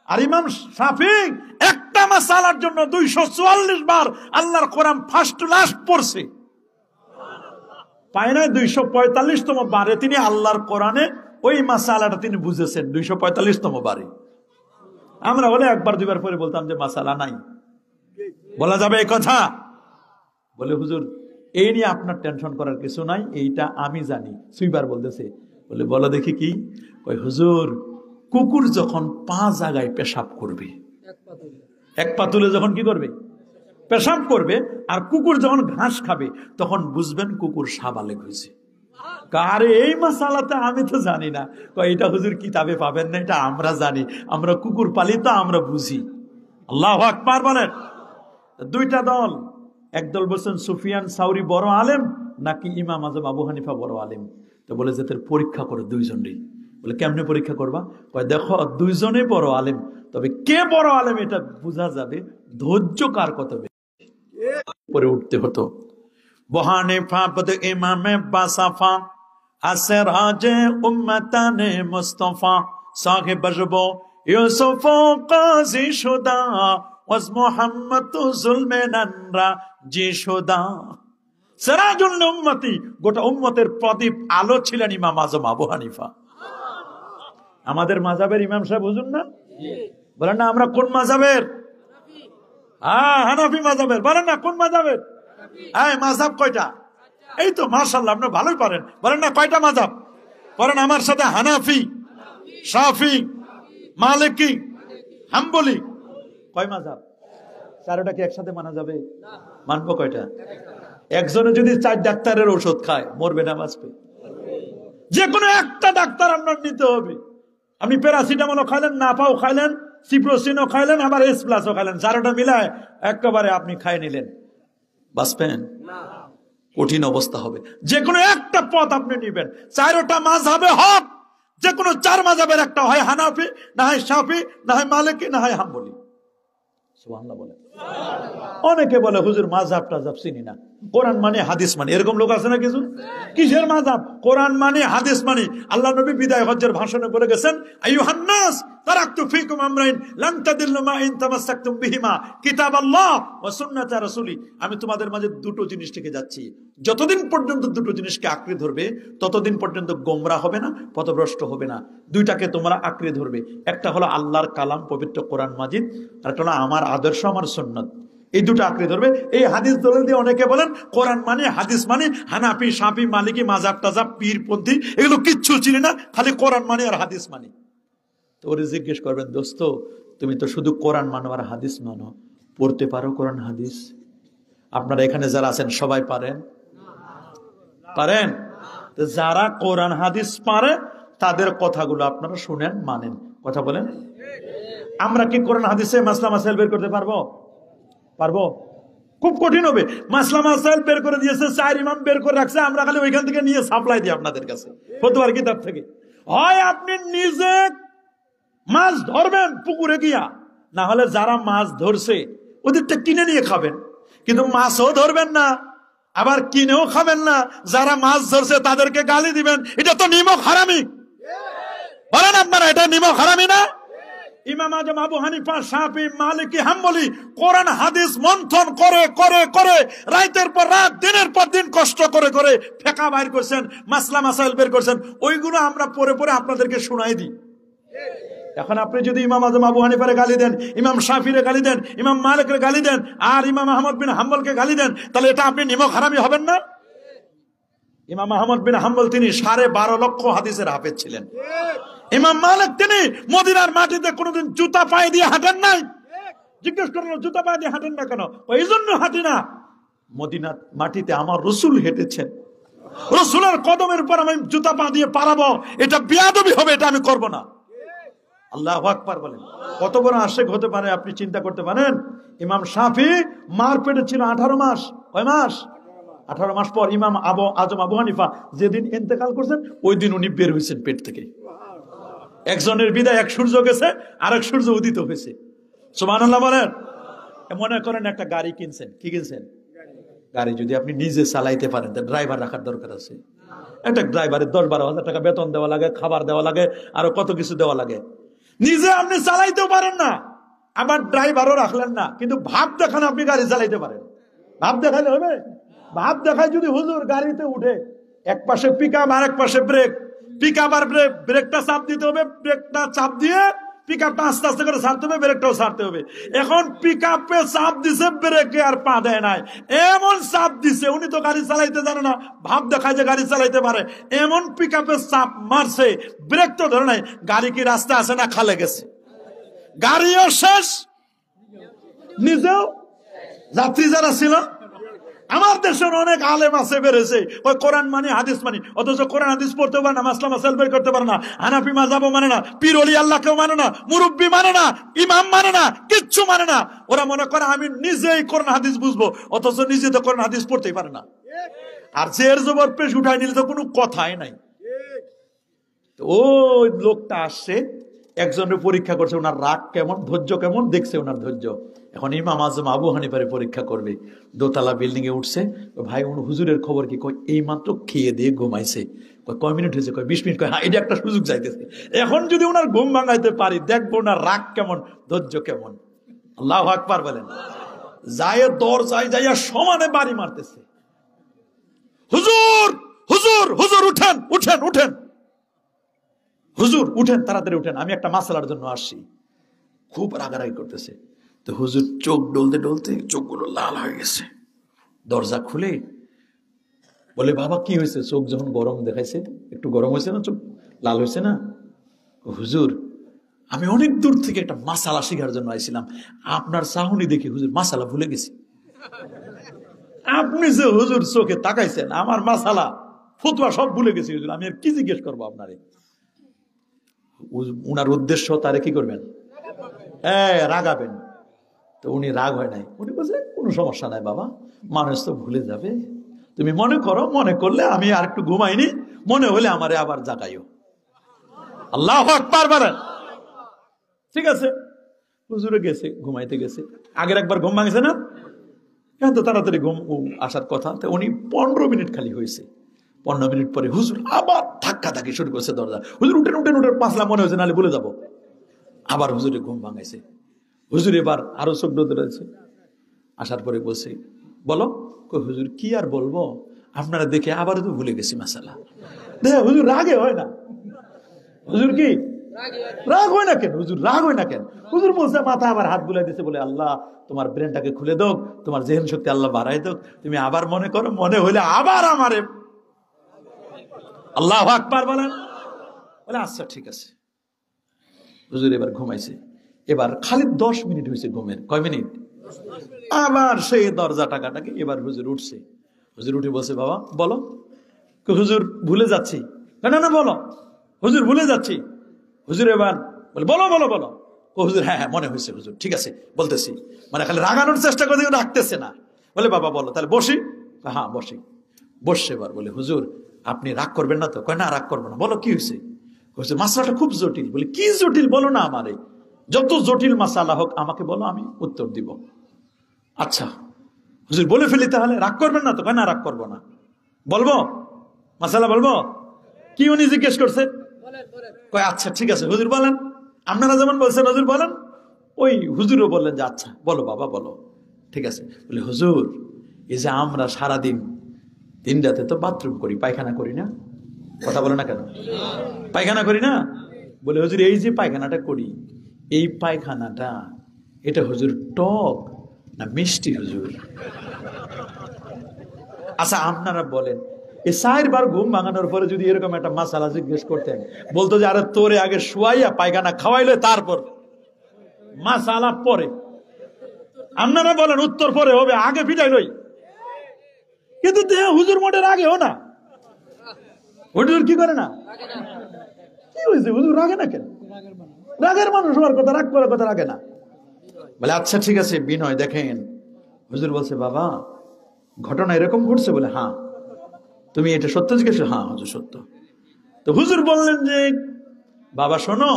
আর ইমাম শাফি একটা মাসালার জন্য 244 বার আল্লাহর কোরআন ফার্স্ট টু লাস্ট পড়ছে। পায় না 245তম বারে তিনি আল্লাহর কোরআনে ওই মাসালাটা তিনি বুঝেছেন 245তম বারে। আমরা হলে একবার দুইবার পরে বলতাম যে মাসালা নাই। বলা যাবে এই কথা? বলে হুজুর এই নিয়ে আপনার টেনশন করার কিছু নাই, এইটা আমি জানি। সুইবার বলতেছে, বলে বলো দেখি কি? কই হুজুর কুকুর যখন 5 জায়গায় পেশাব করবে, এক পা তুলে যখন কি করবে? পেশাব করবে। আর কুকুর যখন ঘাস খাবে তখন বুঝবেন কুকুর সাবালেগ হয়েছে। কারে এই মাসালাতে আমি তো জানি না। এটা হুজুর কিতাবে পাবেন না, এটা আমরা জানি, আমরা কুকুর পালি তো আমরা বুঝি। আল্লাহু আকবার বলেন। দুইটা দল, একদল বলছেন সুফিয়ান সাউরি বড় আলেম নাকি ইমাম আজম আবু হানিফা বড় আলেম। তো বলে যে তোর পরীক্ষা করো দুইজনেই। বলে কেমনে পরীক্ষা করবা? কয় দেখো দুইজনেই বড় আলেম, তবে কে বড় আলেম এটা বোঝা যাবে ধৈর্য কার কত বেশি। পরে উঠতে হতো বহানিফা পদ ইমামে বাসাফা আসরাজে উম্মতানে মুস্তাফা সাহেব বজবো ইউসুফ কাজী শুদা ওয়াজ মুহাম্মদ যুলমেনানরা জি শুদা। সিরাজুল উম্মতি, গোটা উম্মতের প্রদীপ আলো ছিলেন ইমাম আজম আবু হানিফা। আমাদের মাযহাবের ইমাম সাহেব হুজুর না? বলেন না আমরা কোন মাযহাবের? হানাফি মাযহাবের। বলেন না কোন মাযহাবের? এই মাযহাব কয়টা? এই তো মাশাআল্লাহ আপনি ভালোই পারেন। বলেন না কয়টা মাযহাব? বলেন আমার সাথে হানাফি, শাফি, মালিকি, হাম্বলি। কয় মাযহাব? চারটা কি একসাথে মানা যাবে? মানবো কয়টা? একজনে যদি 4 ডাক্তারের ঔষধ খায় মরবে না বাঁচবে? যে কোনো একটা ডাক্তার আপনার নিতে হবে। আপনি প্যারাসিটামলও খাইলেন, নাপাও খাইলেন, সিপ্রোসিনও খাইলেন, আবার এস প্লাসও খাইলেন, 4টা মিলায় একেবারে আপনি খাই নিলেন, বাঁচবেন? কঠিন অবস্থা হবে। যে কোনো একটা পথ আপনি নিবেন, 4টা মাযহাবে হক, যে কোনো 4 মাযহাবের একটা, হয় হানাফি, না হয় শাফি, না হয় মালিকি, না হয় হাম্বলি। সুবহানাল্লাহ বলে। অনেকে বলে হুজুর মাযহাব টাযহাব চিনি না, কোরআন মানে হাদিস মানে, এরকম লোক আছে না কিছু? কিসের মাযহাব? কোরআন মানে হাদিস মানে। আল্লাহ নবী বিদায় হজ্জের ভাষণে বলে গেছেন, আইয়ুহান নাস তারাকতু ফীকুম আমরাইন লান তাদিল্লু মা ইন তামাসসাকতুম বিহিমা কিতাবাল্লাহ ওয়া সুন্নাতা রাসূলি। আমি তোমাদের মাঝে দুটো জিনিস থেকে যাচ্ছি, যতদিন পর্যন্ত দুটো জিনিসকে আঁকড়ে ধরবে ততদিন পর্যন্ত গোমরাহ হবে না, পথভ্রষ্ট হবে না। দুইটাকে তোমরা আঁকড়ে ধরবে, একটা হলো আল্লাহর কালাম পবিত্র কোরআন মাজিদ, আর একটা হলো আমার আদর্শ, আমার সুন্নাত। এই দুটো আঁকড়ে ধরবে। এই হাদিস দলিল দিয়ে অনেকে বলেন কোরআন মানে হাদিস মানে, হানাফি শাফি মালিকি মাযহাব টাযহাব পীরপন্থী এগুলো কিচ্ছু চিনি না, খালি কোরআন মানে আর হাদিস মানে। তো ওরে জিজ্ঞেস করবেন, দোস্ত তুমি তো শুধু কোরআন মানো আর হাদিস মানো, পড়তে পারো কোরআন হাদিস? আপনারা এখানে যারা আছেন সবাই পারেন? পারেন? তো যারা কোরআন হাদিস পারে তাদের কথাগুলো আপনারা শুনেন, মানেন, কথা বলেন। আমরা কি কোরআন হাদিসে মাসলা মাসাইল বের করতে পারবো? পারবো? খুব কঠিন হবে। মাসলা মাসাইল বের করে দিয়েছে, 4 ইমাম বের করে রাখছে, আমরা খালি ওইখান থেকে নিয়ে সাপ্লাই দিই আপনাদের কাছে ফতোয়ার কিতাব থেকে। হয় আপনি নিজে মাছ ধরবেন পুকুরে গিয়া, না হলে যারা মাছ ধরছে ওদেরটা কিনে নিয়ে খাবেন, কিন্তু মাছও ধরবেন না আবার কিনেও খাবেন না। যারা মাছ ধরছে তাদেরকে গালি দিবেন, এটা তো নিমক হারামি। বলেন আপনারা, এটা নিমক হারামি না? ইমাম আজম আবু হানিফা, শাফি, মালিকি, হাম্বলি কোরআন হাদিস মন্থন করে করে করে রাতের পর রাত, দিনের পর দিন কষ্ট করে করে ফেকা বাইর করছেন, মাসলা মাসাইল বের করছেন। ওইগুলো আমরা পরে পরে আপনাদেরকে শোনাই দিই। এখন আপনি যদি ইমাম আজম আবু হানিফারে গালি দেন, ইমাম শাফিরে গালি দেন, ইমাম মালিকের গালি দেন, আর ইমাম আহমদ বিন হাম্বলকে গালি দেন, তাহলে এটা আপনি নিমক হারামি হবেন না? ইমাম আহমদ বিন হাম্বল তিনি 12.5 লক্ষ হাদিসের হাফেজ ছিলেন। ইমাম মালিক তিনি মদিনার মাটিতে কোনোদিন জুতা পায়ে দিয়ে হাঁটেন নাই। জিজ্ঞেস করলো জুতা পায়ে দিয়ে হাঁটেন না কেন? ওই জন্য হাঁটি না, মদিনার মাটিতে আমার রসুল হেঁটেছেন, রসুলের কদমের উপর আমি জুতা পা দিয়ে পারাবো, এটা বেয়াদবি হবে, এটা আমি করব না। আল্লাহু আকবার বলেন। কত বড় আশেক হতে পারে আপনি চিন্তা করতে পারেন? ইমাম শাফি মার পেটে ছিল 18 মাস। কয় মাস? 18 মাস পর ইমাম আজম আবু হানিফা যেদিন ইন্তেকাল করছেন ওই দিন উনি বের হয়েছেন পেট থেকে। একজনের বিদায় এক সূর্য গেছে, আরেক সূর্য উদিত হয়েছে। সুবহানাল্লাহ বলেন। মনে করেন একটা গাড়ি কিনছেন। কি কিনছেন? গাড়ি যদি আপনি নিজে চালাইতে পারেন তাহলে ড্রাইভার রাখার দরকার আছে। একটা ড্রাইভারের 10-12 হাজার টাকা বেতন দেওয়া লাগে, খাবার দেওয়া লাগে, আরো কত কিছু দেওয়া লাগে। নিজে আপনি চালাইতেও পারেন না, আবার ড্রাইভারও রাখলেন না, কিন্তু ভাব দেখান আপনি গাড়ি চালাইতে পারেন। ভাব দেখালে হবে? ভাব দেখায় যদি হুজুর গাড়িতে উঠে, এক পাশে পিকআপ আর এক পাশে ব্রেক, পিকআপ আর ব্রেকটা চাপ দিতে হবে, ব্রেকটা চাপ দিয়ে পিকআপটা আস্তে আস্তে করে ছাড়তে হবে, ব্রেকটাও ছাড়তে হবে। এখন পিকআপে চাপ দিছে, ব্রেকে আর পা দেয় নাই, এমন চাপ দিছে, উনি তো গাড়ি চালাইতে জানে না, ভাব দেখায় যে গাড়ি চালাইতে পারে, এমন পিকআপে চাপ মারছে, ব্রেক তো ধরে নাই। গাড়ি কি রাস্তা আছে না খালে গেছে? গাড়িও শেষ, নিজেও। যাত্রী যারা ছিল, আমার দেশের অনেক আলেম আছে বেড়েছে, ওই কোরআন মানে হাদিস মানে, অথচ কোরআন হাদিস পড়তে পারে না, মাসলা মাসাইল বের করতে পারে না, হানাফি মাযহাবও মানে না, পীর ওলি আল্লাহকেও মানে না, মুরব্বি মানে না, ইমাম মানে না, কিচ্ছু মানে না। ওরা মনে করে আমি নিজেই কোরআন হাদিস বুঝবো, অথচ নিজে তো কোরআন হাদিস পড়তেই পারে না। আর জের জবর পেশ উঠাই নিলে তো কোনো কথাই নাই। ওই লোকটা আসছে, একজনের পরীক্ষা করছে, ওনার রাগ কেমন, ধৈর্য কেমন, দেখছে ওনার ধৈর্য। এখন ইমাম আজম আবু হানিফারে পরীক্ষা করবে। দোতলা বিল্ডিং এ উঠছে। ভাই হুজুরের খবর কি? কয় এই মাত্র খেয়ে দিয়ে ঘুমাইছে। কয় মিনিট হয়েছে? কয় 20 মিনিট। কয় হ্যাঁ, এটা একটা সুযোগ চাইতেছে, এখন যদি ওনার ঘুম ভাঙাইতে পারি, দেখবো ওনার রাগ কেমন, ধৈর্য কেমন। আল্লাহু আকবার বলেন। যায় দরজায় যাইয়া সমানে বাড়ি মারতেছে, হুজুর হুজুর হুজুর উঠেন উঠেন উঠেন, হুজুর উঠেন, তাড়াতাড়ি উঠেন, আমি একটা মাসলার জন্য আসছি। খুব রাগারাগি করতেছে। তো হুজুর চোখ ডলতে ডলতে চোখগুলো লাল হয়ে গেছে। দরজা খুলে বলে, বাবা কি হয়েছে? চোখ যখন গরম দেখাইছে, একটু গরম হয়েছে না, চোখ লাল হয়েছে না? হুজুর আমি অনেক দূর থেকে একটা মাসালা শিখার জন্য আইছিলাম, আপনার চাহনি দেখি হুজুর মাসালা ভুলে গেছি। আপনি যে হুজুর চোখে তাকাইছেন, আমার মাসালা ফতোয়া সব ভুলে গেছি হুজুর, আমি আর কি জিজ্ঞেস করবো আপনারে? উনার উদ্দেশ্য তারে কি করবেন? রাগাবেন। তো উনি রাগ হয় নাই, উনি বলছে কোনো সমস্যা নাই বাবা, মানুষ তো ভুলে যাবে, তুমি মনে করো, মনে করলে আমি আর একটু ঘুমাইনি, মনে হলে আমারে আবার জাগাইও। আল্লাহু আকবার বলেন। ঠিক আছে, হুজুরে গেছে, ঘুমাইতে গেছে, আগের একবার ঘুম ভাঙছে না, এখন তো তাড়াতাড়ি ঘুম আসার কথা। তো উনি 15 মিনিট খালি হয়েছে, 15 মিনিট পরে হুজুর আবার ধাক্কা ধাক্কি শুরু করছে দরজা। হুজুর উঠেন উঠেন উঠেন, পাঁচলা মনে হয়েছে নাহলে ভুলে যাবো। আবার হুজুরে ঘুম ভাঙাইছে। হুজুর এবার আরো চোখ ধরেছে। আসার পরে বলছে, বলো। হুজুর কি আর বলবো, আপনারা দেখে আবারও তো ভুলে গেছি মাসালা। দেখে হুজুর রাগে হয় না, হুজুর কি রাগ হয় না কেন? হুজুর রাগ হয় না কেন? হুজুর বলছে, মাথা আবার হাত বুলাই দিতে, বলে আল্লাহ তোমার ব্রেনটাকে খুলে দাও, তোমার জেহেন শক্তি আল্লাহ বাড়াই দাও, তুমি আবার মনে করো, মনে হইলে আবার আমারে। আল্লাহু আকবার বলেন। বলে আচ্ছা ঠিক আছে। হুজুর এবার ঘুমাইছে। এবার খালি 10 মিনিট হয়েছে ঘুমের। কয় মিনিট? আবার সেই দরজা টাকাটাকে এবার হুজুর উঠছে। হুজুর উঠে বলছে, বাবা বলো। হুজুর ভুলে যাচ্ছি। না না বলো। হুজুর ভুলে যাচ্ছি। হুজুর এবার বলে, বলো বলো বলো। ও হুজুর, হ্যাঁ হ্যাঁ মনে হয়েছে হুজুর, ঠিক আছে বলতেছি। মানে খালি রাগানোর চেষ্টা করে রাখতেছে না। বলে, বাবা বলো। তাহলে বসি? হ্যাঁ বসি। বসছে এবার। বলে, হুজুর আপনি রাগ করবেন না তো? কয়, না রাগ করবো না। বলো কি হয়েছে? হুজুর, মাসলাটা খুব জটিল। বলে, কি জটিল বলো না আমারে। যত জটিল মাসালা হোক আমাকে বলো, আমি উত্তর দিব। আচ্ছা হুজুর বলে ফেলি তাহলে, রাগ করবেন না তো? কয়, না রাগ করবো না। বলবো মাসালা বলবো? কি উনি জিজ্ঞেস করছে? কয়, আচ্ছা ঠিক আছে হুজুর বলেন। আপনারা যেমন বলছেন হুজুর বলেন, ওই হুজুরও বললেন যে আচ্ছা বলো বাবা বলো। ঠিক আছে। বলে, হুজুর এই যে আমরা সারাদিন দিন রাতে তো বাথরুম করি, পায়খানা করি না? কথা বলে না কেন? পায়খানা করি না? বলে, হুজুর এই যে পায়খানাটা করি, এই পায়খানাটা এটা হুজুর টক না মিষ্টি হুজুর? আচ্ছা আপনারা বলেন, এই 4 বার ঘুম ভাঙানোর পরে যদি এরকম একটা মাসালা জিজ্ঞেস করতেন, বলতো যে আরে তোরে আগে শুয়াইয়া পায়খানা খাওয়াইলে তারপর মাসালা পরে। আপনারা বলেন উত্তর পরে হবে, আগে পিটাই লই। কিন্তু হুজুর মোটের আগেও না। হুজুর কি করে না? কি হয়েছে হুজুর রাগে না কেন? রাগের মানুষ হওয়ার কথা, রাগ করার কথা রাগে না। বলে, আচ্ছা ঠিক আছে বিনয় দেখেন। হুজুর বলছে, বাবা ঘটনা এরকম ঘটছে? বলে, হ্যাঁ। তুমি এটা সত্য জিজ্ঞেস? হ্যাঁ হুজুর সত্য। তো হুজুর বললেন যে, বাবা শোনো,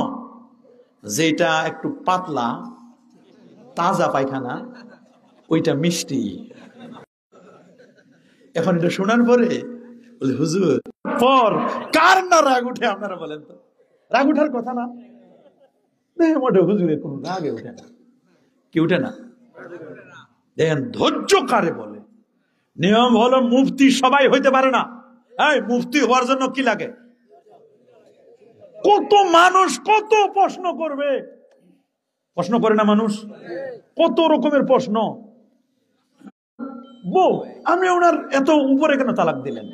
যেটা একটু পাতলা তাজা পায়খানা ওইটা মিষ্টি। এখন এটা শোনার পরে বলে, হুজুর পর কার না রাগ উঠে? আপনারা বলেন তো। রাগ উঠার কথা না? মোটে হুজুরের কোন রাগে উঠে না। কি উঠে না? দেখেন ধৈর্য কারে বলে। নিয়ম হলো মুফতি সবাই হইতে পারে না। এই মুফতি হওয়ার জন্য কি লাগে? কত মানুষ কত প্রশ্ন করবে। প্রশ্ন করে না মানুষ? কত রকমের প্রশ্ন। বউ, আমি ওনার এত উপরে কেন তালাক দিলেন?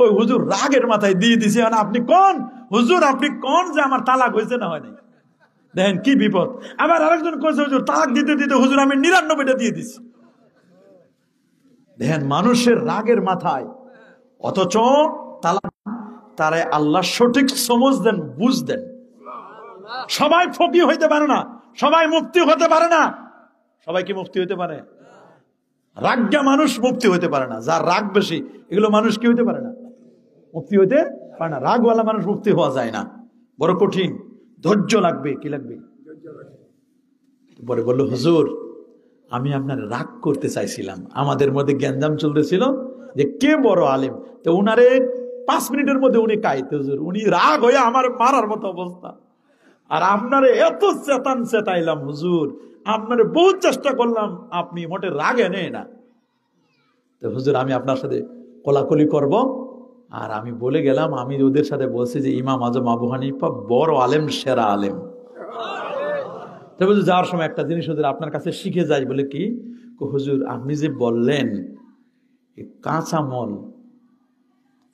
ওই হুজুর রাগের মাথায় দিয়ে দিছে। আপনি কোন হুজুর, আপনি কোন যে আমার তালাক হয়েছে না হয় নাই? দেখেন কি বিপদ। আবার আরেকজন কইছে, হুজুর তালাক দিতে দিতে হুজুর আমি 99টা দিয়ে দিছি। দেখেন মানুষের রাগের মাথায়, অথচ তালাক তারে আল্লাহ সঠিক সমঝ দেন, বুঝ দেন। সবাই ফকি হইতে পারে না, সবাই মুফতি হতে পারে না। সবাই কি মুফতি হইতে পারে? রাগা মানুষ মুফতি হইতে পারে না। যার রাগ বেশি এগুলো মানুষ কি হইতে পারে না? মুফতি হইতে পারে না। রাগওয়ালা মানুষ মুফতি হওয়া যায় না, বড় কঠিন। ধৈর্য লাগবে। কি লাগবে? পরে বলল, হুজুর আমি আপনার রাগ করতে চাইছিলাম। আমাদের মধ্যে গ্যাঞ্জাম চলতেছিল যে কে বড় আলেম। তো উনারে 5 মিনিটের মধ্যে উনি কাইতে, হুজুর উনি রাগ হয়ে আমার মারার মতো অবস্থা। আর আপনারে এত চেতান চেতাইলাম হুজুর, আপনারে বহুত চেষ্টা করলাম, আপনি মোটে রাগে নেই না। তো হুজুর আমি আপনার সাথে কোলাকুলি করব। আর আমি বলে গেলাম, আমি ওদের সাথে বলছি যে ইমাম আজম আবু হানিফা বড় আলেম, সেরা আলেম। তো হুজুর যাওয়ার সময় একটা জিনিস হুজুর আপনার কাছে শিখে যাই। বলে কি? হুজুর আপনি যে বললেন কাঁচা মল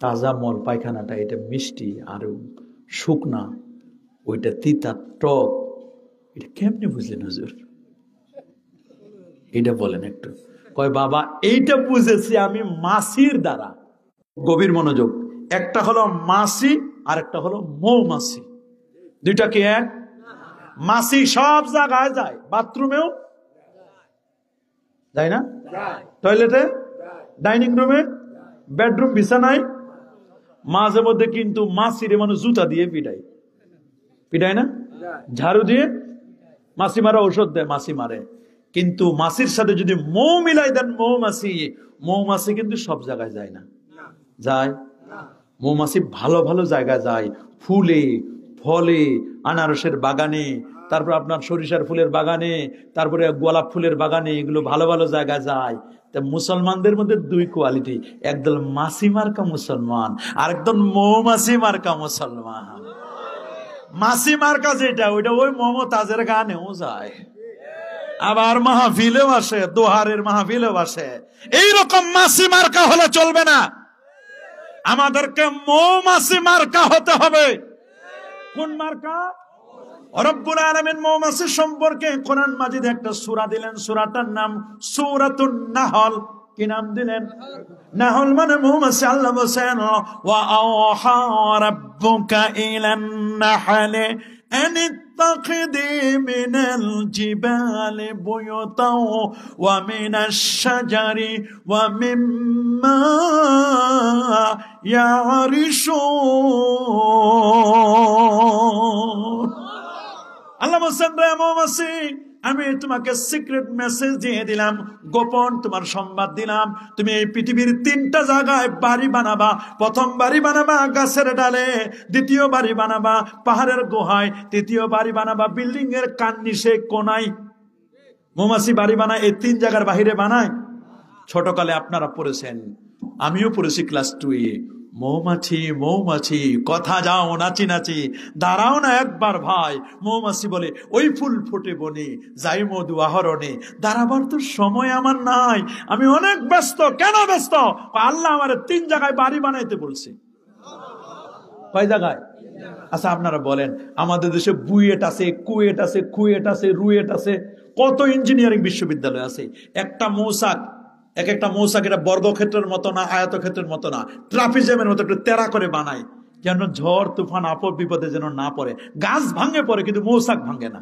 তাজা মল পায়খানাটা এটা মিষ্টি আর শুকনা ওইটা তিতা টক, এটা কেমনে বুঝলেন হুজুর? এটা বলেন একটু। কয়, বাবা এইটা বুঝেছি আমি মাছির দ্বারা। গভীর মনোযোগ। একটা হলো মাছি আর একটা হলো মৌমাছি। দুইটা কি এক? মাছি সব জায়গায় যায়, বাথরুমেও যায় না, টয়লেটে, ডাইনিং রুমে, বেডরুম, বিছানায়। মাঝে মধ্যে কিন্তু মাছিরে মানুষ জুতা দিয়ে পিটায়, পিটায় না? ঝাড়ু দিয়ে মাছি মারা ঔষধ দেয়, মাছি মারে। কিন্তু মাছির সাথে যদি মৌ মিলাই দেন, মৌমাছি কিন্তু সব জায়গায় যায় না। যায়? মৌমাছি ভালো ভালো জায়গায় যায়, ফুলে ফলে, আনারসের বাগানে, তারপর আপনার সরিষার ফুলের বাগানে, তারপরে গোলাপ ফুলের বাগানে, এগুলো ভালো ভালো জায়গায় যায়। তা মুসলমানদের মধ্যে 2 কোয়ালিটি, একদল মাছি মার্কা মুসলমান আর একদম মৌমাছি মার্কা মুসলমান। মাছি মার্কা যেটা, ওইটা ওই মমতাজের গানেও যায়, আবার মাহফিলেও আসে, দোহারের মাহফিলেও আসে। এইরকম মাছি মার্কা হলে চলবে না, আমাদেরকে মৌমাছি মার্কা হতে হবে। কোন মার্কা? রব্বুল আলামিন মৌমাছি সম্পর্কে কোরআন মাজিদে একটা সূরা দিলেন, সূরাটার নাম সূরাতুন নাহল। কি নাম দিলেন? নাহল মানে মৌমাছি। আল্লাহ বলেন ওয়া আওহা রাব্বুকা ইলান নাহলি আন ইত্তাখিযি মিনাল জিবালি বুয়ুতাও ওয়া মিনাশ শাজারি ওয়া মিম্মা ইয়ারিশুন। আল্লাহ বলেন রে মৌমাছি, আমি তোমাকে সিক্রেট মেসেজ দিয়ে দিলাম, গোপন তোমার সংবাদ দিলাম। তুমি এই পৃথিবীর 3টা জায়গায় বাড়ি বানাবা। প্রথম বাড়ি বানাবা গাছের ডালে, দ্বিতীয় বাড়ি বানাবা পাহাড়ের গুহায়, তৃতীয় বাড়ি বানাবা বিল্ডিং এর কান্নিসে কোনায়। মৌমাছি বাড়ি বানায় এই 3 জায়গার বাহিরে বানায়। ছোটকালে আপনারা পড়েছেন, আমিও পড়েছি ক্লাস 2-এ। মৌমাছি মৌমাছি কথা যাও নাচি নাচি, দাঁড়াও না একবার ভাই। মৌমাছি বলে ওই ফুল ফুটে বনে যাই মধু আহরণে, দাঁড়াবার তো সময় আমার নাই, আমি অনেক ব্যস্ত। কেন ব্যস্ত? আল্লাহ আমার 3 জায়গায় বাড়ি বানাইতে বলছে। কয় জায়গায়? আচ্ছা আপনারা বলেন, আমাদের দেশে বুয়েট আছে, কুয়েট আছে, কুয়েট আছে, রুয়েট আছে, কত ইঞ্জিনিয়ারিং বিশ্ববিদ্যালয় আছে। একটা মৌচাক, এক একটা মৌচাক এটা বর্গক্ষেত্রের মতো না, আয়তক্ষেত্রের মতো না, ট্রাপিজমের মতো একটু তেরা করে বানায়, যেন ঝড় তুফান আপদ বিপদে যেন না পড়ে। গাছ ভাঙে পড়ে কিন্তু মৌচাক ভাঙে না।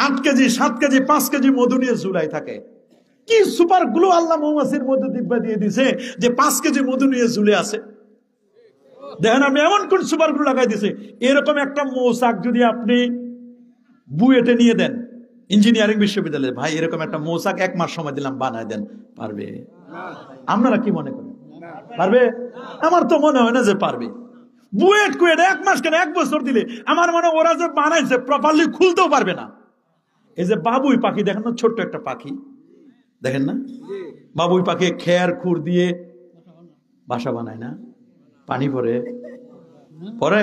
8 কেজি 7 কেজি 5 কেজি মধু নিয়ে ঝুলাই থাকে। কি সুপার গ্লু আল্লাহ মৌমাছির মধ্যে দিব্যা দিয়ে দিছে যে 5 কেজি মধু নিয়ে ঝুলে আছে। দেখেন আপনি এমন কোন সুপার গ্লু লাগাই দিছে। এরকম একটা মৌচাক যদি আপনি বুয়েটে নিয়ে দেন, ইঞ্জিনিয়ারিং বিশ্ববিদ্যালয়ে, ভাই এরকম একটা মৌচাক 1 মাস সময় দিলাম বানায় দেন, পারবে? আপনারা কি মনে করেন পারবে? আমার তো মনে হয় না যে পারবে। বুয়েট কুয়েট 1 মাস কেন 1 বছর দিলে আমার মনে ওরা যে বানাইছে প্রপারলি খুলতেও পারবে না। এই যে বাবুই পাখি দেখেন না, ছোট্ট একটা পাখি দেখেন না, বাবুই পাখি খেয়ার খুর দিয়ে বাসা বানায় না? পানি পড়ে পরে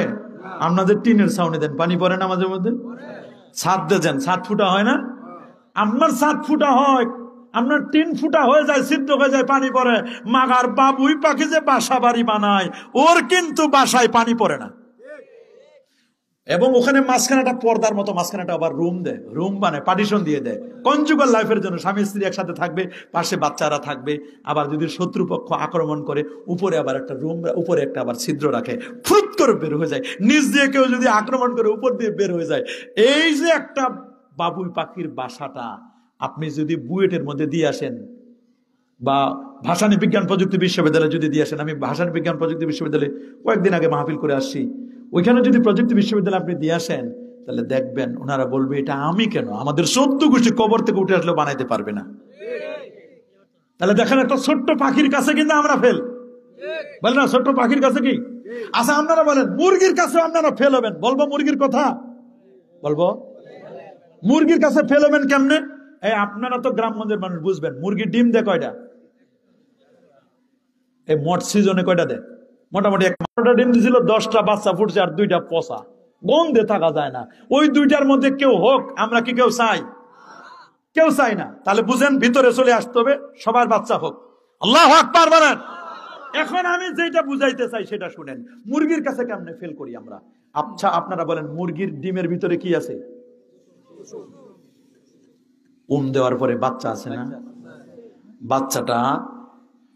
আপনাদের টিনের ছাউনি দেন, পানি পড়ে না মাঝে মধ্যে? ছাদ দেন, ছাদ ফুটা হয় না? আপনার ছাদ ফুটা হয়, আপনার 3 ফুটা হয়ে যায়, ছিদ্র হয়ে যায়, পানি পড়ে। মাগার বাবুই পাখি যে বাসা বাড়ি বানায়, ওর কিন্তু বাসায় পানি পড়ে না। এবং ওখানে মাঝখানেটা পর্দার মতো, মাঝখানেটা আবার রুম দেয়, রুম বানায়, পার্টিশন দিয়ে দেয় কনজুগাল লাইফের জন্য। স্বামী স্ত্রী একসাথে থাকবে, পাশে বাচ্চারা থাকবে। আবার যদি শত্রুপক্ষ আক্রমণ করে, উপরে আবার একটা রুম, উপরে একটা আবার ছিদ্র রাখে, ফুট করে বের হয়ে যায়। নিচ দিয়ে কেউ যদি আক্রমণ করে, উপর দিয়ে বের হয়ে যায়। এই যে একটা বাবুই পাখির বাসাটা আপনি যদি বুয়েটের মধ্যে দিয়ে আসেন, বা ভাষানী বিজ্ঞান প্রযুক্তি বিশ্ববিদ্যালয়ে যদি দিয়ে আসেন, আমি ভাষানী বিজ্ঞান প্রযুক্তি বিশ্ববিদ্যালয়ে কয়েকদিন আগে মাহফিল করে আসছি, ওইখানে যদি প্রযুক্তি বিশ্ববিদ্যালয়ে আপনি দিয়ে আসেন, তাহলে দেখবেন ওনারা বলবে এটা আমি কেন, আমাদের 14 গোষ্ঠী কবর থেকে উঠে আসলেও বানাইতে পারবে না। তাহলে দেখেন একটা ছোট্ট পাখির কাছে কিন্তু আমরা ফেল, বলেন না? ছোট্ট পাখির কাছে কি? আচ্ছা আপনারা বলেন, মুরগির কাছে আপনারা ফেল হবেন? বলবো মুরগির কথা, বলবো মুরগির কাছে ফেল হবেন কেমনে? এই আপনারা তো গ্রামগঞ্জের মানুষ, বুঝবেন। মুরগির ডিম দেয় কয়টা? এই মোট সিজনে কয়টা দেয়? মোটামুটি 11টা ডিম দিছিল, 10টা বাচ্চা ফুটছে, আর 2টা পচা, গন্ধে থাকা যায় না। ওই 2টার মধ্যে কেউ হোক, আমরা কি কেউ চাই? কেউ চাই না। তাহলে বুঝেন, ভিতরে চলে আসতে হবে, সবার বাচ্চা হোক। আল্লাহু আকবার বলেন। এখন আমি যেটা বুঝাইতে চাই সেটা শুনেন, মুরগির কাছে কেমনে ফেল করি আমরা। আচ্ছা আপনারা বলেন, মুরগির ডিমের ভিতরে কি আছে? দেওয়ার পরে বাচ্চা আছে না? বাচ্চাটা,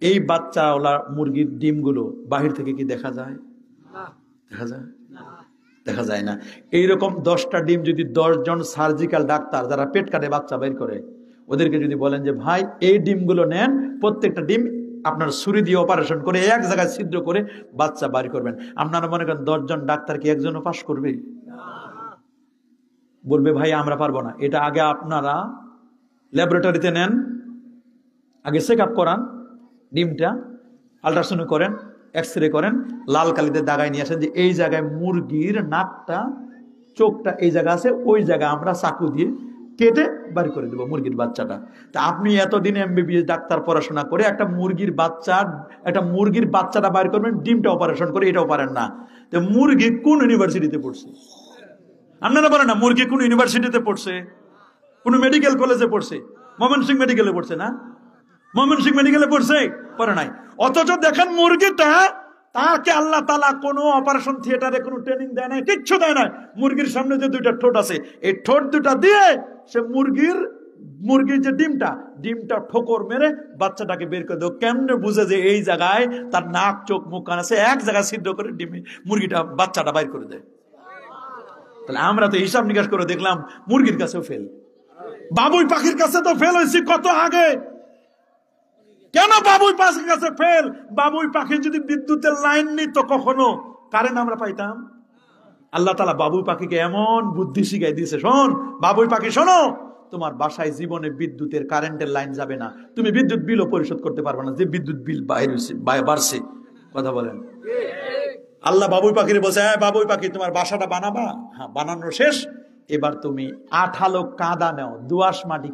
এই বাচ্চা ওলা মুরগির ডিমগুলো বাহির থেকে কি দেখা যায়? দেখা যায়? দেখা যায় না। এইরকম 10টা ডিম যদি 10 জন সার্জিক্যাল ডাক্তার যারা পেট কাটে বাচ্চা বের করে, ওদেরকে যদি বলেন যে ভাই এই ডিমগুলো নেন, প্রত্যেকটা ডিম আপনার ছুরি দিয়ে অপারেশন করে এক জায়গায় ছিদ্র করে বাচ্চা বাড়ি করবেন, আপনারা মনে করেন 10 জন ডাক্তার কি একজনও পাস করবে? বলবে ভাই আমরা পারবো না। এটা আগে আপনারা ল্যাবরেটরিতে নেন, আগে চেক আপ করান, ডিমটা আল্ট্রাসাউন্ড করেন, এক্সরে করেন, লাল কালিতে দাগায় নিয়ে আসেন যে এই জায়গায় মুরগির নাকটা, চোখটা এই জায়গা আছে, ওই জায়গায় আমরা চাকু দিয়ে কেটে বাড়ি করে দেবো মুরগির বাচ্চাটা। তা আপনি এতদিন MBBS ডাক্তার পড়াশোনা করে একটা মুরগির বাচ্চাটা বাইর করবেন, ডিমটা অপারেশন করে, এটাও পারেন না। তো মুরগি কোন ইউনিভার্সিটিতে পড়ছে? আপনারা বলেন না, মুরগি কোন ইউনিভার্সিটিতে পড়ছে? কোন মেডিকেল কলেজে পড়ছে? ময়মনসিংহ মেডিকেলে পড়ছে না? ময়মনসিংহ মেডিকেলে পড়ছে? পড়ে নাই। অথচ দেখেন মুরগিটা তাকে আল্লাহ তাআলা কোনো অপারেশন থিয়েটারে কোনো ট্রেনিং দেয় নাই, কিচ্ছু দেয় নাই। মুরগির সামনে যে দুইটা ঠোঁট আছে, এই ঠোঁট দুটা দিয়ে সে মুরগির যে ডিমটা ঠোকর মেরে বাচ্চাটাকে বের করে দেয়। কেমনে বুঝে যে এই জায়গায় তার নাক চোখ মুখ কান আছে, এক জায়গায় ছিদ্র করে বাচ্চাটা বাইর করে দেয়। তাহলে আমরা তো হিসাব নিকাশ করে দেখলাম মুরগির কাছেও ফেল, বাবুই পাখির কাছে তো ফেল হয়েছি কত আগে। কেন বাবুই পাখির কাছে ফেল? বাবুই পাখি যদি বিদ্যুতের লাইন নিত কখনো কারেন্ট আমরা পাইতাম? আল্লাহ তাআলা বাবুই পাখিকে এমন বুদ্ধি শিখাই দিয়েছে, শোন বাবুই পাখি শোনো, তোমার বাসায় জীবনে বিদ্যুতের কারেন্টের লাইন যাবে না, তুমি বিদ্যুৎ বিলও পরিশোধ করতে পারবে না, যে বিদ্যুৎ বিল বাড়ছে। কথা বলেন। আল্লাহ বাবুই পাখির বলছে, হ্যাঁ বাবুই পাখি তোমার বাসাটা বানাবা, হ্যাঁ বানানো শেষ, এবার তুমি আঠালো কাদা নাও, দোআঁশ মাটি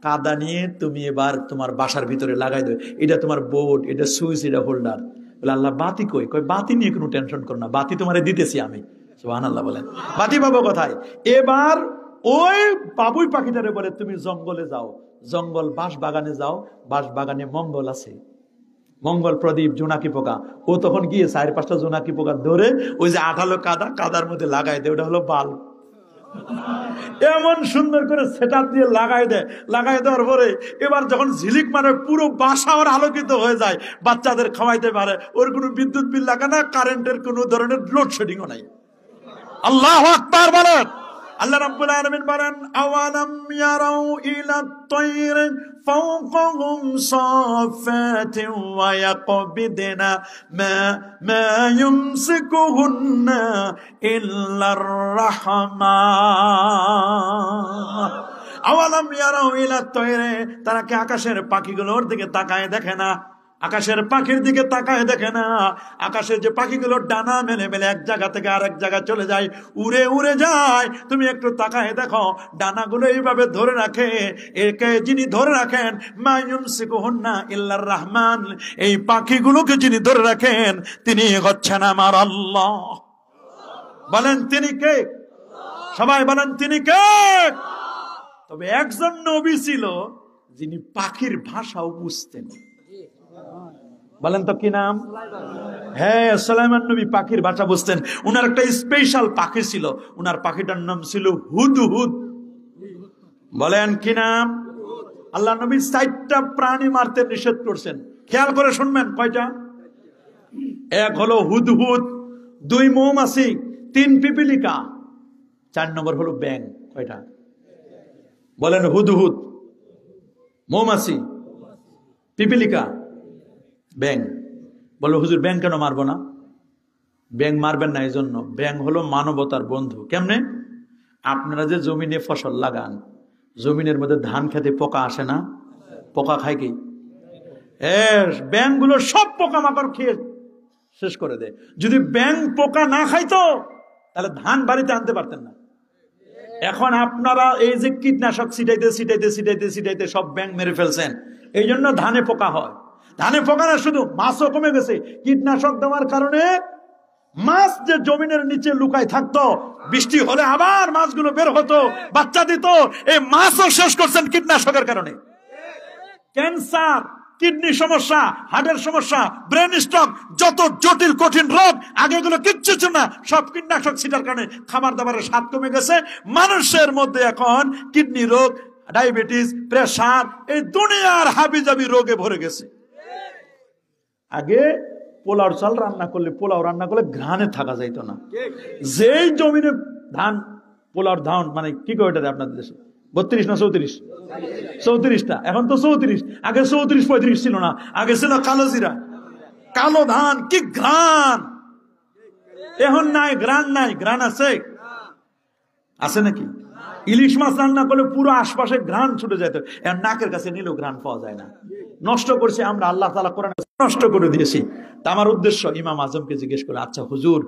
কাদা নিয়ে তুমি এবার তোমার বাসার ভিতরে লাগাই দেবে, এটা তোমার বোর্ড, এটা সুইচ, এটা হোল্ডার। বলে আল্লাহ বাতি কই? বাতি নিয়ে কোনো টেনশন করো না, বাতি তোমারে দিতেছি আমি। সুবহানাল্লাহ বলেন। বাতি পাবো কোথায়? এবার ওই বাবুই পাখিটারে বলে তুমি জঙ্গলে যাও, জঙ্গল বাঁশ বাগানে যাও, বাঁশ বাগানে মঙ্গল আছে, মঙ্গল প্রদীপ জোনাকি পোকা। ও তখন গিয়ে 4-5টা জোনাকি পোকা ধরে ওই যে আঠালো কাদার মধ্যে লাগাই দেয়, ওটা হলো বাল্ব। এমন সুন্দর করে সেটআপ দিয়ে লাগাই দেওয়ার পরে এবার যখন ঝিলিক মারে পুরো বাসা ওর আলোকিত হয়ে যায়, বাচ্চাদের খাওয়াইতে পারে, ওর কোনো বিদ্যুৎ বিল লাগে না, কারেন্টের কোনো ধরনের লোডশেডিংও নাই। আল্লাহু আকবার বলেন। আল্লাহ রাব্বুল আলামিন বলেন, আওয়ালাম ইয়ারাউ ইলা তায়র ফাওকাহুম সাফাতিন ওয়া ইয়াকবিদনা মা ইউমসিকুহুন্না ইল্লার রাহমান। আওয়ালাম ইয়ারাউ ইলা তায়র, তারা কি আকাশের পাখিগুলোর দিকে তাকায় দেখে না? আকাশের পাখির দিকে তাকায় দেখে না? আকাশের যে পাখিগুলো ডানা মেলে মেলে এক জায়গা থেকে আরেক জায়গায় চলে যায়, উড়ে উড়ে যায়, তুমি একটু তাকায় দেখো, ডানাগুলো এইভাবে ধরে রাখে, একে যিনি ধরে রাখেন, মা ইউমসিকুহুন্না ইল্লার রাহমান, এই পাখিগুলোকে যিনি ধরে রাখেন তিনি হচ্ছেন আমার আল্লাহ। বলেন তিনি কে? সবাই বলেন তিনি কে? তবে একজন নবী ছিল যিনি পাখির ভাষাও বুঝতেন। বলেন তো কি নাম? হ্যাঁ, সুলাইমান নবী পাখির ভাষা বুঝতেন। উনার একটা স্পেশাল পাখি ছিল, উনার পাখিটার নাম ছিল হুদহুদ। বলেন কি নাম? আল্লাহ নবী 4টা প্রাণী মারতে নিষেধ করছেন, খেয়াল করে শুনবেন। কয়টা? এক হলো হুদহুদ, 2 মৌমাছি, 3 পিপিলিকা, 4 নম্বর হলো ব্যাঙ। কয়টা? বলেন হুদহুদ, মৌমাছি, পিপিলিকা, ব্যাঙ। বলো হুজুর ব্যাঙ কেন মারবো না? ব্যাঙ মারবেন না এই জন্য, ব্যাঙ হলো মানবতার বন্ধু। কেমনে? আপনারা যে জমিনে ফসল লাগান, জমিনের মধ্যে ধান খেতে পোকা আসে না? পোকা খায় কি? ব্যাঙগুলো সব পোকা মাকড় খেয়ে শেষ করে দেয়। যদি ব্যাঙ পোকা না খাইতো তাহলে ধান বাড়িতে আনতে পারতেন না। এখন আপনারা এই যে কীটনাশক ছিটাইতে সব ব্যাঙ মেরে ফেলছেন, এই জন্য ধানে পোকা হয়। ধানে পোকা না, শুধু মাছও কমে গেছে। কীটনাশক দেওয়ার কারণে মাছ যে জমিনের নিচে লুকায় থাকতো, বৃষ্টি হলে আবার মাছগুলো বের হতো, বাচ্চা দিত, এই মাছও শেষ করছেন কীটনাশকের কারণে। ক্যান্সার, কিডনি সমস্যা, হার্টের সমস্যা, ব্রেন স্ট্রোক, যত জটিল কঠিন রোগ আগে এগুলো কিচ্ছু ছিল না, সব কীটনাশক ছিটার কারণে খাবার দাবারের স্বাদ কমে গেছে। মানুষের মধ্যে এখন কিডনি রোগ, ডায়াবেটিস, প্রেসার, এই দুনিয়ার হাবিজাবি রোগে ভরে গেছে। আগে পোলাও চাল রান্না করলে ঘ্রাণে থাকা যাইতো না। যেই জমিনে ধান, পোলাওর ধান মানে কি কয় ওটারে আপনাদের দেশে? 32 না 34? 34টা। এখন তো 34। আগে 34-35 ছিল না, আগে ছিল কালো জিরা, কালো ধান, কি ঘ্রাণ! এখন নাই ঘ্রাণ, নাই ঘ্রাণ আছে? আছে নাকি? ইলিশ মাছ রান্না করলে পুরো আশপাশে ঘ্রাণ ছুটে যেত, এর নাকের কাছে নিলেও ঘ্রাণ পাওয়া যায় না। নষ্ট করছে আমরা, আল্লাহ তাআলা কোরআন নষ্ট করে দিয়েছি। তা আমার উদ্দেশ্য, ইমাম আজমকে জিজ্ঞেস করে, আচ্ছা হুজুর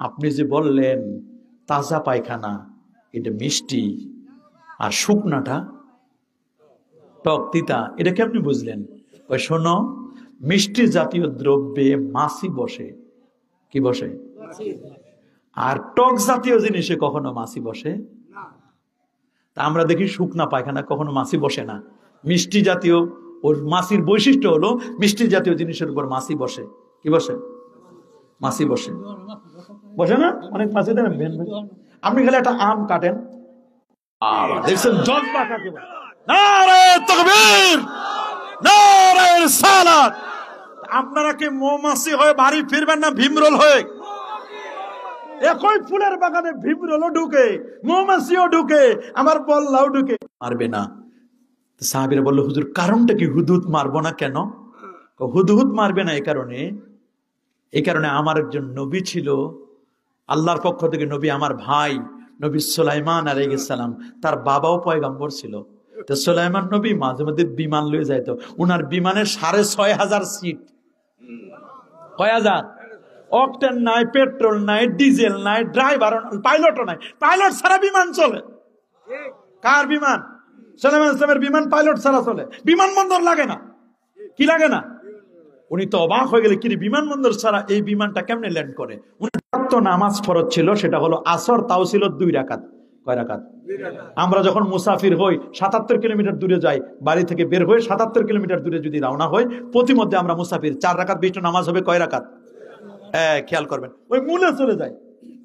আপনি যে বললেন তাজা পায়খানা এটা মিষ্টি আর শুকনাটা টক তিতা, এটা কেমনি বুঝলেন? ওই শোনো, মিষ্টি জাতীয় দ্রব্যে মাছি বসে। কি বসে? আর টক জাতীয় জিনিসে কখনো মাছি বসে? তা আমরা দেখি শুকনা পায়খানা কখনো মাছি বসে না। মিষ্টি জাতীয়, ওর মাছির বৈশিষ্ট্য হলো মিষ্টি জাতীয় জিনিসের উপর মাছি বসে। কি বসে? মাছি বসে, বসে না? অনেক মাছি দেন। আপনি খালি একটা আম কাটেন, দেখছেন জজবা কাকে বলে? নারে তাকবীর, নারে রিসালাত। আপনারা কি মৌমাছি হয়ে বাড়ি ফিরবেন না ভীমরোল হয়ে? একই ফুলের বাগানে ভীমরোলও ঢুকে, মৌমাছিও ঢুকে, আমার বল্লাও ঢুকে, মারবে না। সাহাবীরা বলল, হুজুর কারণটা কি? হুদহুদ মারবো না কেন? হুদহুদ মারবে না এই কারণে আমার একজন নবী ছিল, আল্লাহর পক্ষ থেকে নবী, আমার ভাই নবী সুলাইমান আলাইহিস সালাম, তার বাবাও পয়গম্বর ছিল। তো সুলাইমান নবী মাঝে মধ্যে বিমান লয়ে যাইতো, উনার বিমানে 6,500 সিট। কয় হাজার? অকটেন নাই, পেট্রোল নাই, ডিজেল নাই, ড্রাইভার, পাইলটও নাই। পাইলট ছাড়া বিমান চলে? কার বিমান? সুলাইমান ইসলামের বিমান পাইলট ছাড়া চলে? বিমানবন্দর লাগে না? কি লাগে না? উনি তো অবাক হয়ে গেলে, কি বিমানবন্দর ছাড়া এই বিমানটা কেমনে ল্যান্ড করে? উনি তো নামাজ ফরজ ছিল, সেটা হলো আসর, তাও ছিল 2 রাকাত। কয় রাকাত? আমরা যখন মুসাফির হই, 77 কিলোমিটার দূরে যাই, বাড়ি থেকে বের হয়ে 77 কিলোমিটার দূরে যদি রওনা হয়, প্রতিমধ্যে আমরা মুসাফির, 4 রাকাত বিশিষ্ট নামাজ হবে কয় রাকাত? খেয়াল করবেন, ওই মূলে চলে যায়।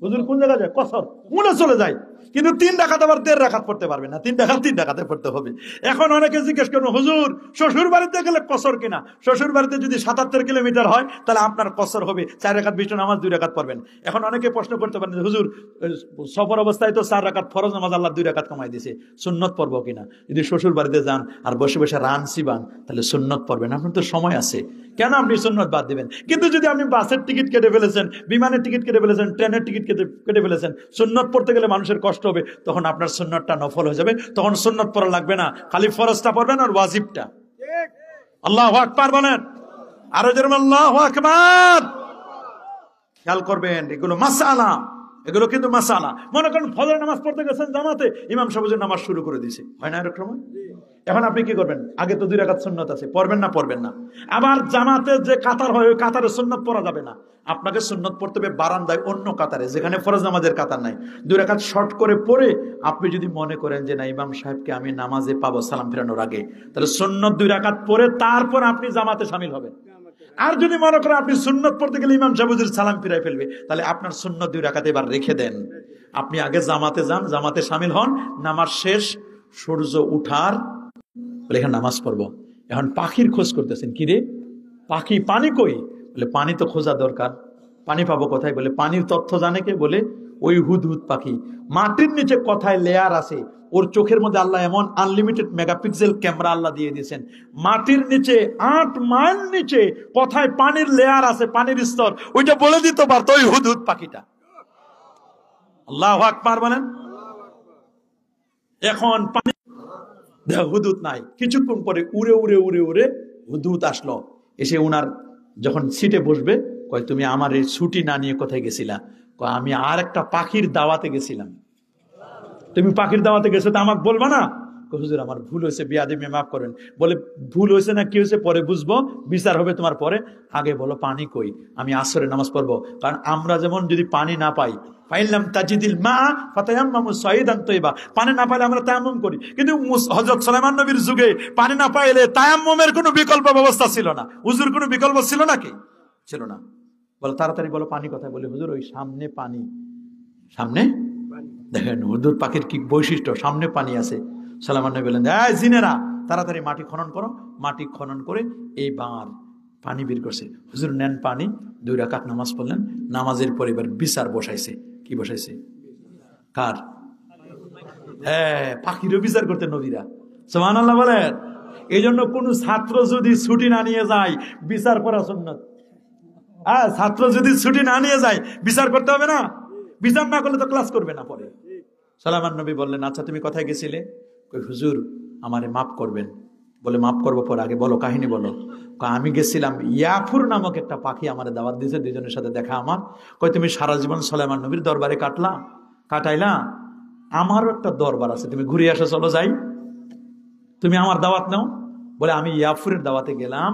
হুজুর কোন জায়গায় যায়? কসর, মূলে চলে যায়। কিন্তু 3 রাকাত আবার 1.5 রাকাত পড়তে পারবে না, 3 রাকাতে পড়তে হবে। এখন অনেকে জিজ্ঞেস করুন, হুজুর শ্বশুর বাড়িতে গেলে কসর কিনা? শ্বশুর বাড়িতে যদি 77 কিলোমিটার হয়, তাহলে আপনার কসর হবে 4 রাকাত বিশিষ্ট নামাজ 2 রাকাত পড়বেন। এখন অনেকে প্রশ্ন করতে পারেন, হুজুর সফর অবস্থায় তো 4 রাকাত ফরজ নামাজ আল্লাহ 2 রাকাত কমাই দিয়েছে, সুন্নত পড়বো কিনা? যদি শ্বশুর বাড়িতে যান আর বসে বসে রান সিবান, তাহলে সুন্নত পড়বেন, আপনার তো সময় আছে, কেন আপনি সুন্নত বাদ দিবেন? কিন্তু যদি আপনি বাসের টিকিট কেটে ফেলেছেন, বিমানের টিকিট কেটে ফেলেছেন, ট্রেনের টিকিট কেটে ফেলেছেন, সুন্নত পড়তে গেলে মানুষের কষ্ট হবে, তখন আপনার সুন্নতটা নফল হয়ে যাবে, তখন সুন্নত পড়া লাগবে না, খালি ফরজটা পড়বেন আর ওয়াজিবটা। আল্লাহু আকবার বলেন, আরো জোরে আল্লাহু আকবার। খেয়াল করবেন, এগুলো মাসআলা, এগুলো কিন্তু মাসআলা। মনে করেন ফজর নামাজ পড়তে গেছেন জামাতে, ইমাম সাহেব নামাজ শুরু করে দিয়েছে, হয় না এরকম? এখন আপনি কি করবেন? আগে তো 2 রাকাত সুন্নত আছে, পড়বেন না? পড়বেন না। আবার জামাতে যে কাতার হয়, ওই কাতারে সুন্নত পড়া যাবে না, আপনাকে সুন্নত পড়তে হবে বারান্দায় অন্য কাতারে, যেখানে ফরজ নামাজের কাতার নাই। 2 রাকাত শর্ট করে পড়ে আপনি যদি মনে করেন যে না, ইমাম সাহেবকে আমি নামাজে পাবো সালাম ফেরানোর আগে, তাহলে সুন্নত 2 রাকাত পড়ে তারপর আপনি জামাতে শামিল হবেন। আর যদি মনে করেন আপনি সুন্নত পড়তে গেলে ইমাম সাহেব সালাম ফিরাই ফেলবে, তাহলে আপনার সুন্নত 2 রাকাত এবার রেখে দেন, আপনি আগে জামাতে যান, জামাতে শামিল হন, নামাজ শেষ, সূর্য উঠার বলে এখানে নামাজ পড়বো। এখন পাখির খোঁজ করতেছেন, কি রে পাখি, পানি কই? বলে পানি তো খোঁজা দরকার, পানি পাবো কোথায়? বলে পানির তথ্য জানে কে? বলে ওই হুদহুদ পাখি। মাটির নিচে কোথায় লেয়ার আছে, ওর চোখের মধ্যে আল্লাহ এমন আনলিমিটেড মেগাপিক্সেল ক্যামেরা আল্লাহ দিয়ে দিয়েছেন, মাটির নিচে 8 মাইল নিচে কোথায় পানির লেয়ার আছে, পানির স্তর, ওইটা বলে দিতে পারতো ওই হুদহুদ পাখিটা। আল্লাহু আকবার বলেন। এখন পানি হুদহুদ নাই, কিছুক্ষণ পরে উড়ে উড়ে উড়ে উড়ে হুদহুদ আসলো, এসে উনার যখন সিটে বসবে, কয় তুমি আমার এই ছুটি না নিয়ে কোথায় গেছিলা? কয় আমি আর একটা পাখির দাওয়াতে গেছিলাম। তুমি পাখির দাওয়াতে গেছো তো আমাকে বলবা না? হুজুর আমার ভুল হয়েছে, বেয়াদবি মাফ করেন। বলে ভুল হয়েছে না কি হয়েছে পরে বুঝবো, বিচার হবে তোমার পরে, আগে বলো পানি কই, আমি আসরে নামাজ পড়বো। কারণ আমরা যেমন যদি পানি না পাই, পাইলাম তাজিদিল মা ফাতায়াম্মামু সাইদান তাইবা, পানি না পাইলে আমরা তায়াম্মুম করি, কিন্তু হযরত সুলাইমান নবীর যুগে পানি না পাইলে তায়াম্মুমের কোনো বিকল্প ব্যবস্থা ছিল না, উযুর কোনো বিকল্প ছিল নাকি? ছিল না। বলে তাড়াতাড়ি বলো পানি কোথায়? বলে হুজুর ওই সামনে পানি, সামনে। দেখেন হুদহুদ পাখির কি বৈশিষ্ট্য, সামনে পানি আছে। সুলাইমান নবী বলেন, এই জিনেরা তাড়াতাড়ি মাটি খনন করো। মাটি খনন করে এইবার পানি বের করছে। হুজুর নেন পানি, 2 রাকাত নামাজ পড়লেন। নামাজের পর এবার বিচার বসাইছে। কি বসাইছে? কার? হ্যাঁ, পাখিরও বিচার করতে নবীরা। সুবহানাল্লাহ বলেন। এই জন্য কোন ছাত্র যদি ছুটি না নিয়ে যায়, বিচার করা সুন্নাত। ছাত্র যদি ছুটি না নিয়ে যায়, বিচার করতে হবে না? বিচার না করলে তো ক্লাস করবে না পরে। সুলাইমান নবী বললেন, আচ্ছা তুমি কোথায় গেছিলে? কই হুজুর আমারে মাফ করবেন। বলে মাফ করবো পর, আগে বলো কাহিনী বলো। আমি গেছিলাম, ইয়াফুর নামক একটা পাখি আমারে দাওয়াত দিয়েছে, 2 জনের সাথে দেখা আমার। কই তুমি সারা জীবন সুলাইমান নবীর দরবারে কাটাইলা, আমারও একটা দরবার আছে, তুমি ঘুরে আসো, চলো যাই, তুমি আমার দাওয়াত নাও। বলে আমি ইয়াফুরের দাওয়াতে গেলাম,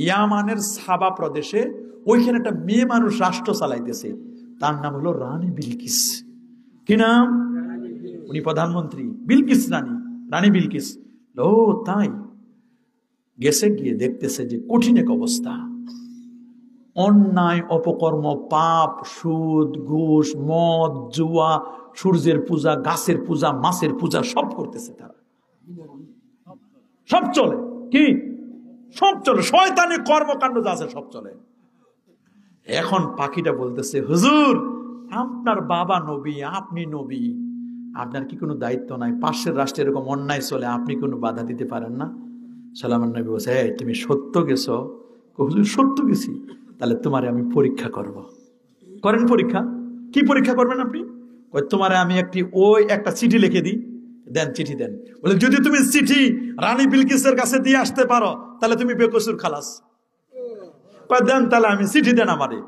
ইয়ামানের সাবা প্রদেশে, ওইখানে একটা মেয়ে মানুষ রাষ্ট্র চালাইতেছে, তার নাম হলো রানী বিলকিস। কি নাম? উনি প্রধানমন্ত্রী, বিলকিস রানী বিলকিস। ও তাই? গেছে, গিয়ে দেখতেছে যে কঠিন এক অবস্থা, অন্যায় অপকর্ম, পাপ, সুদ, ঘুষ, মদ, জুয়া, সূর্যের পূজা, গাছের পূজা, মাছের পূজা সব করতেছে তারা। সব চলে কি? সব চলে, শয়তানি কর্মকাণ্ড যা আছে সব চলে। এখন পাখিটা বলতেছে, হুজুর আপনার বাবা নবী, আপনি নবী, আপনার কি কোনো দায়িত্ব নাই? পাশের রাষ্ট্রে এরকম অন্যায় চলে, আপনি কোনো বাধা দিতে পারেন না? সালামান নবী বলছে, এই তুমি সত্য গেছো? হুজুর সত্য গেছি। তাহলে তোমারে আমি পরীক্ষা করব। করেন পরীক্ষা। কি পরীক্ষা করবেন আপনি? তোমারে আমি একটা চিঠি লিখে দিই। দেন, চিঠি দেন। বলে যদি তুমি চিঠি রানী বিলকিসের কাছে দিয়ে আসতে পারো তাহলে তুমি বেকসুর খালাস। দেন তাহলে আমি চিঠি দেন আমারে।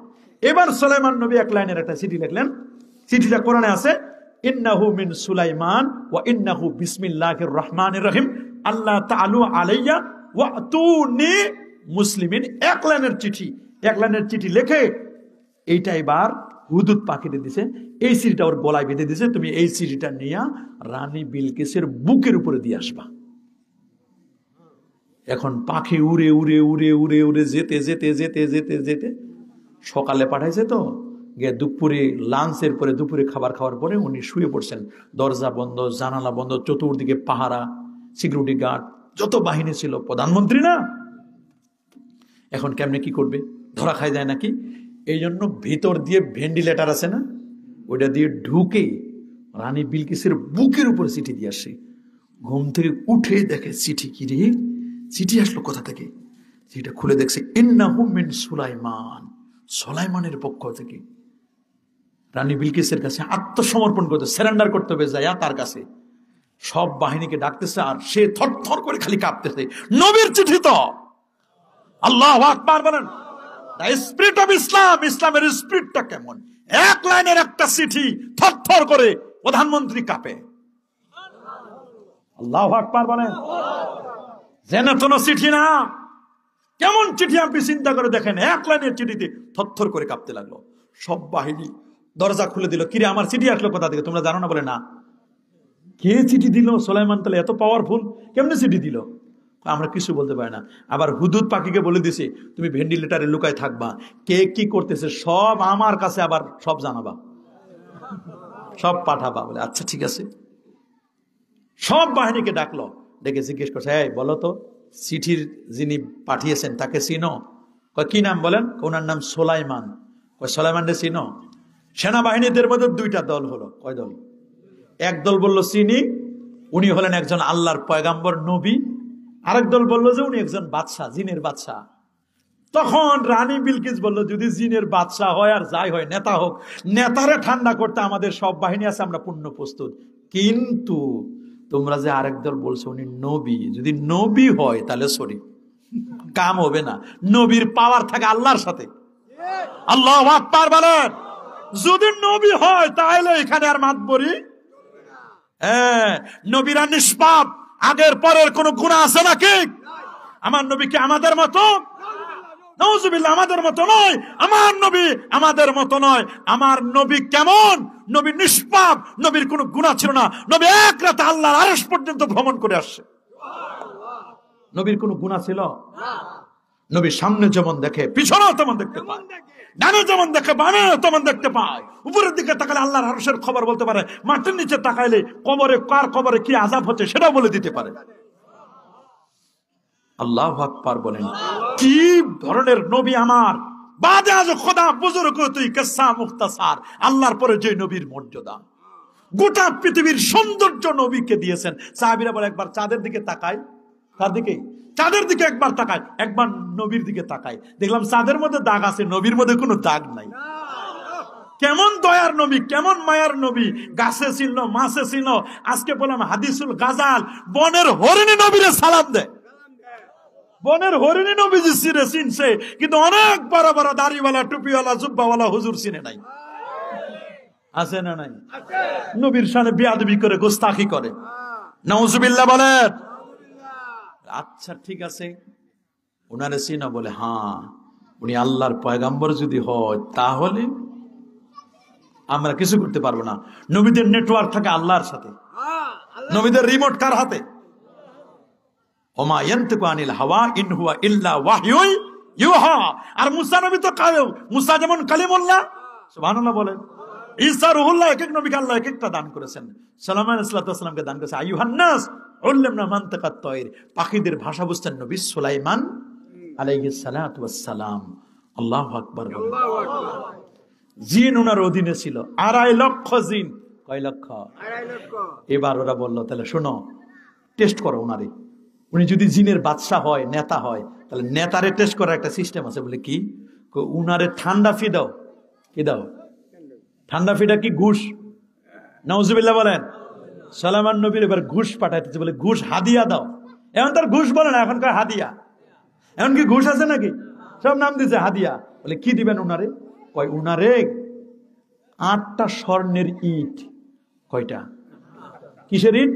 এবার সুলাইমান নবী এক লাইনের একটা চিঠি লিখলেন। চিঠিটা কোরআনে আছে, ইন্নাহু মিন সুলাইমান ওয়া ইন্নাহু বিসমিল্লাহির রহমানির রহিম আল্লাহ তাআলু আলাইয়া ওয়াতুনি মুসলিমিন। এক লাইনের চিঠি, এক লাইনের চিঠি লিখে এইটা এবার হুদুদ পাখিতে দিছে। এই চিঠিটা ওর গলায় বেঁধে দিছে, তুমি এই চিঠিটা নিয়ে রানী বিলকিসের বুকের উপরে দিয়ে আসবা। এখন পাখি উড়ে উড়ে উড়ে উড়ে উড়ে যেতে যেতে যেতে যেতে যেতে সকালে পাঠাইছে তো, গিয়ে দুপুরে লাঞ্চের পরে, দুপুরে খাবার খাওয়ার পরে উনি শুয়ে পড়ছেন। দরজা বন্ধ, জানালা বন্ধ, চতুর্দিকে পাহারা, সিকিউরিটি গার্ড, যত বাহিনী ছিল। প্রধানমন্ত্রী না, এখন কেমনে কি করবে? ধরা খাই যায় নাকি? এই জন্য ভিতর দিয়ে ভেন্টিলেটার আছে না, ওইটা দিয়ে ঢুকে রানী বিলকিসের বুকের উপরে চিঠি দিয়ে আসে। ঘুম থেকে উঠে দেখে চিঠি, কি রে, চিঠি আসলো কোথা থেকে? চিঠিটা খুলে দেখছে, ইন্নাহু মিন সুলাইমান, সুলাইমানের পক্ষ থেকে। রানী বিলকিসের কাছে আত্মসমর্পণ করতে, সারেন্ডার করতে হবে যায় তার কাছে। সব বাহিনীকে ডাকতেছে আর সে থরথর করে খালি কাঁপতেছে। নবীর চিঠি তো। আল্লাহু আকবার বলেন। স্পিরিট অফ ইসলাম, ইসলামের স্পিরিটটা কেমন! এক লাইনের একটা চিঠি, থরথর করে প্রধানমন্ত্রী কাঁপে। আল্লাহু আকবার বলেন। যেন কোনো চিঠি না, কেমন চিঠি আপনি চিন্তা করে দেখেন। এক লাইনের চিঠিতে থরথর করে কাঁপতে লাগলো। সব বাহিনী দরজা খুলে দিল। কিরে, আমার চিঠি আসলো কোথা থেকে? তোমরা জানো না? বলে না। কে চিঠি দিল? সুলাইমান তাহলে এত পাওয়ারফুল, কেমনে চিঠি দিল? আমরা কিছু বলতে পারি না। আবার হুদুদ পাখিকে বলে দিছে, তুমি ভেন্টিলেটারে লুকায় থাকবা, কে কি করতেছে সব আমার কাছে আবার সব জানাবা, সব পাঠাবা। বলে আচ্ছা ঠিক আছে। সব বাহিনীকে ডাকলো, ডেকে জিজ্ঞেস করছে, এই বলো তো, চিঠির যিনি পাঠিয়েছেন তাকে চিনো? কি নাম বলেন? ওনার নাম সুলাইমান। সুলাইমানকে চিনো? সেনাবাহিনীদের মধ্যে দুইটা দল হলো। কয় দল? এক দল বলল চিনি, উনি হলেন একজন আল্লাহর পয়গাম্বর নবী। আরেক দল বললো যে উনি একজন বাদশাহ, জিনের বাদশাহ। তখন রানী বিলকিস বলল, যদি জিনের বাদশাহ হয় আর যাই হয়, নেতা হোক, নেতারে ঠান্ডা করতে আমাদের সব বাহিনী আছে, আমরা পূর্ণ প্রস্তুত। কিন্তু তোমরা যে আরেক দল বলছো উনি নবী, যদি নবী হয় তাহলে সরি, কাম হবে না। নবীর পাওয়ার থাকে আল্লাহর সাথে। আল্লাহু আকবার বলেন। যদি নবী হয় তাহলে এখানে আর মাতবরি। হ্যাঁ, নবীরা নিষ্পাপ, আগের পরের কোন গুনাহ আছে নাকি? আমার নবী কি আমাদের মতো? নাউজুবিল্লাহ, আমাদের মতো নয়। আমার নবী আমাদের মতো নয়। আমার নবী কেমন? নবী নিষ্পাপ, নবীর কোনো গুনাহ ছিল না। নবী এক রাতে আল্লাহর আরশ পর্যন্ত ভ্রমণ করে আসছে। নবীর কোনো গুনাহ ছিল না। নবী সামনে যেমন দেখে পিছনেও তেমন দেখতে পায়, ডানে যেমন দেখে বামে তেমন দেখতে পায়। উপরের দিকে তাকালে আল্লাহর আরশের খবর বলতে পারে, মাটির নিচে তাকাইলে কবরে, কার কবরে কি আযাব হচ্ছে সেটাও বলে দিতে পারে। আল্লাহু আকবার বলেন। কি ধরনের নবী আমার! বাদে আজ খোদা বুজুর্গ তুই কিসসা মুখতাসার। আল্লাহর পরে যে নবীর মর্যাদা, গোটা পৃথিবীর সৌন্দর্য নবীকে দিয়েছেন। সাহাবীরা বলে একবার চাঁদের দিকে তাকায়, তার দিকে, চাঁদের দিকে একবার তাকায়, একবার নবীর দিকে তাকায়, দেখলাম চাঁদের মধ্যে দাগ আছে, নবীর মধ্যে কোনো দাগ নাই। কেমন দয়ার নবী, কেমন মায়ার নবী! গাছে ছিল, মাছে ছিল। আজকে বললাম হাদিসুল গাজাল, বনের হরিণী নবীরে সালাম দেয়। বনের হরিণী নবীজি চিনছে, কিন্তু অনেক বড় বড় দাড়িওয়ালা, টুপিওয়ালা, জুব্বাওয়ালা হুজুর চিনে নাই। আছে না নাই? নবীর শানে বেয়াদবি করে, গোস্তাখি করে। নাউজুবিল্লাহ বলেন। আচ্ছা ঠিক আছে, ওনারে চিনা? বলে হ্যাঁ, উনি আল্লাহর পয়গাম্বর যদি হয় তাহলে আমরা কিছু করতে পারবো না। নবীদের নেটওয়ার্ক থাকে আল্লাহর সাথে। নবীদের রিমোট কার হাতে? ওমা ইয়ানতিকু আনিল হাওয়া ইন হুয়া ইল্লা ওয়াহয়ুন ইউহা। আর মুসা নবী তো মুসা যেমন কালিমুল্লাহ, সুবহানাল্লাহ বলেন, ঈসা রুহুল্লাহ, এক এক নবীকে আল্লাহ এক একটা দান করেছেন। সুলাইমান আলাইহিস সালামকে দান করেছে আইয়ুহান নাস উল্লিমনা মানতাকাত তায়র, পাখিদের ভাষা বুঝতেন নবী সুলাইমান আলাইহিস সালাতু ওয়াস সালাম। আল্লাহু আকবার। জিন ওনার অধীনে ছিল 2.5 লক্ষ জিন। কয় লক্ষ? 2.5 লক্ষ। এবার ওরা বলল তাহলে শোনো, টেস্ট করো ওনারে, উনি যদি জিনের বাদশা হয়, নেতা হয়, তাহলে নেতারে টেস্ট করার একটা সিস্টেম আছে। বলে কি? উনারে ঠান্ডা ফি দাও। কি দাও? ঠান্ডা ফিটা কি? ঘুষ। নাউজুবিল্লাহ বলেন। সুলাইমান নবীর এবার ঘুষ পাঠাইতেছে, বলে ঘুষ হাদিয়া দাও। এখন তার ঘুষ বলে না, এখন কয় হাদিয়া। এখন কি ঘুষ আছে নাকি? সব নাম দিছে হাদিয়া। বলে কি দিবেন উনারে? কয় উনারে 8টা স্বর্ণের ইট। কয়টা? কিসের ইট?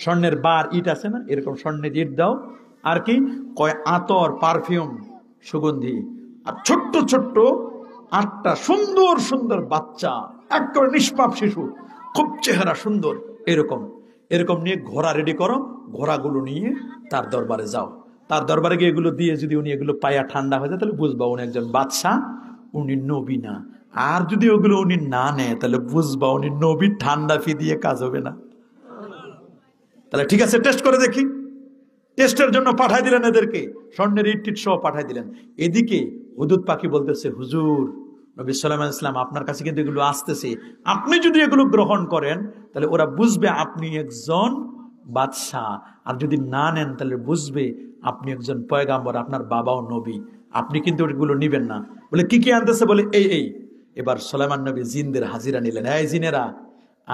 স্বর্ণের বার ইট আছে না, এরকম স্বর্ণের ইট দাও। আর কি? কয় আতর, পারফিউম, সুগন্ধি। আর ছোট্ট ছোট্ট 8টা সুন্দর সুন্দর বাচ্চা, একেবারে নিষ্পাপ শিশু, খুব চেহারা সুন্দর, এরকম এরকম নিয়ে ঘোড়া রেডি করো। ঘোড়াগুলো নিয়ে তার দরবারে যাও। তার দরবারে গিয়ে এগুলো দিয়ে যদি উনি এগুলো পায়া ঠান্ডা হয়ে যায়, তাহলে বুঝবা উনি একজন বাদশাহ, উনি নবী না। আর যদি ওগুলো উনি না নেয়, তাহলে বুঝবা উনি নবী, ঠান্ডা ফি দিয়ে কাজ হবে না। তাহলে ঠিক আছে, টেস্ট করে দেখি। টেস্টের জন্য পাঠাই দিলেন এদেরকে, স্বর্ণের ইট টিট সহ পাঠাই দিলেন। এদিকে হুদুদ পাখি বলতেছে, হুজুর, নবী সুলাইমান ইসলাম আপনার কাছে কিন্তু এগুলো আসতেছে, আপনি যদি এগুলো গ্রহণ করেন তাহলে ওরা বুঝবে আপনি একজন বাদশাহ, আর যদি না নেন তাহলে বুঝবে আপনি একজন পয়গাম্বর, আপনার বাবাও নবী, আপনি কিন্তু ওগুলো নিবেন না। বলে কি কি আনতেছে? বলে এই। এবার সুলাইমান নবী জিনদের হাজিরা নিলেন। এই জিনেরা,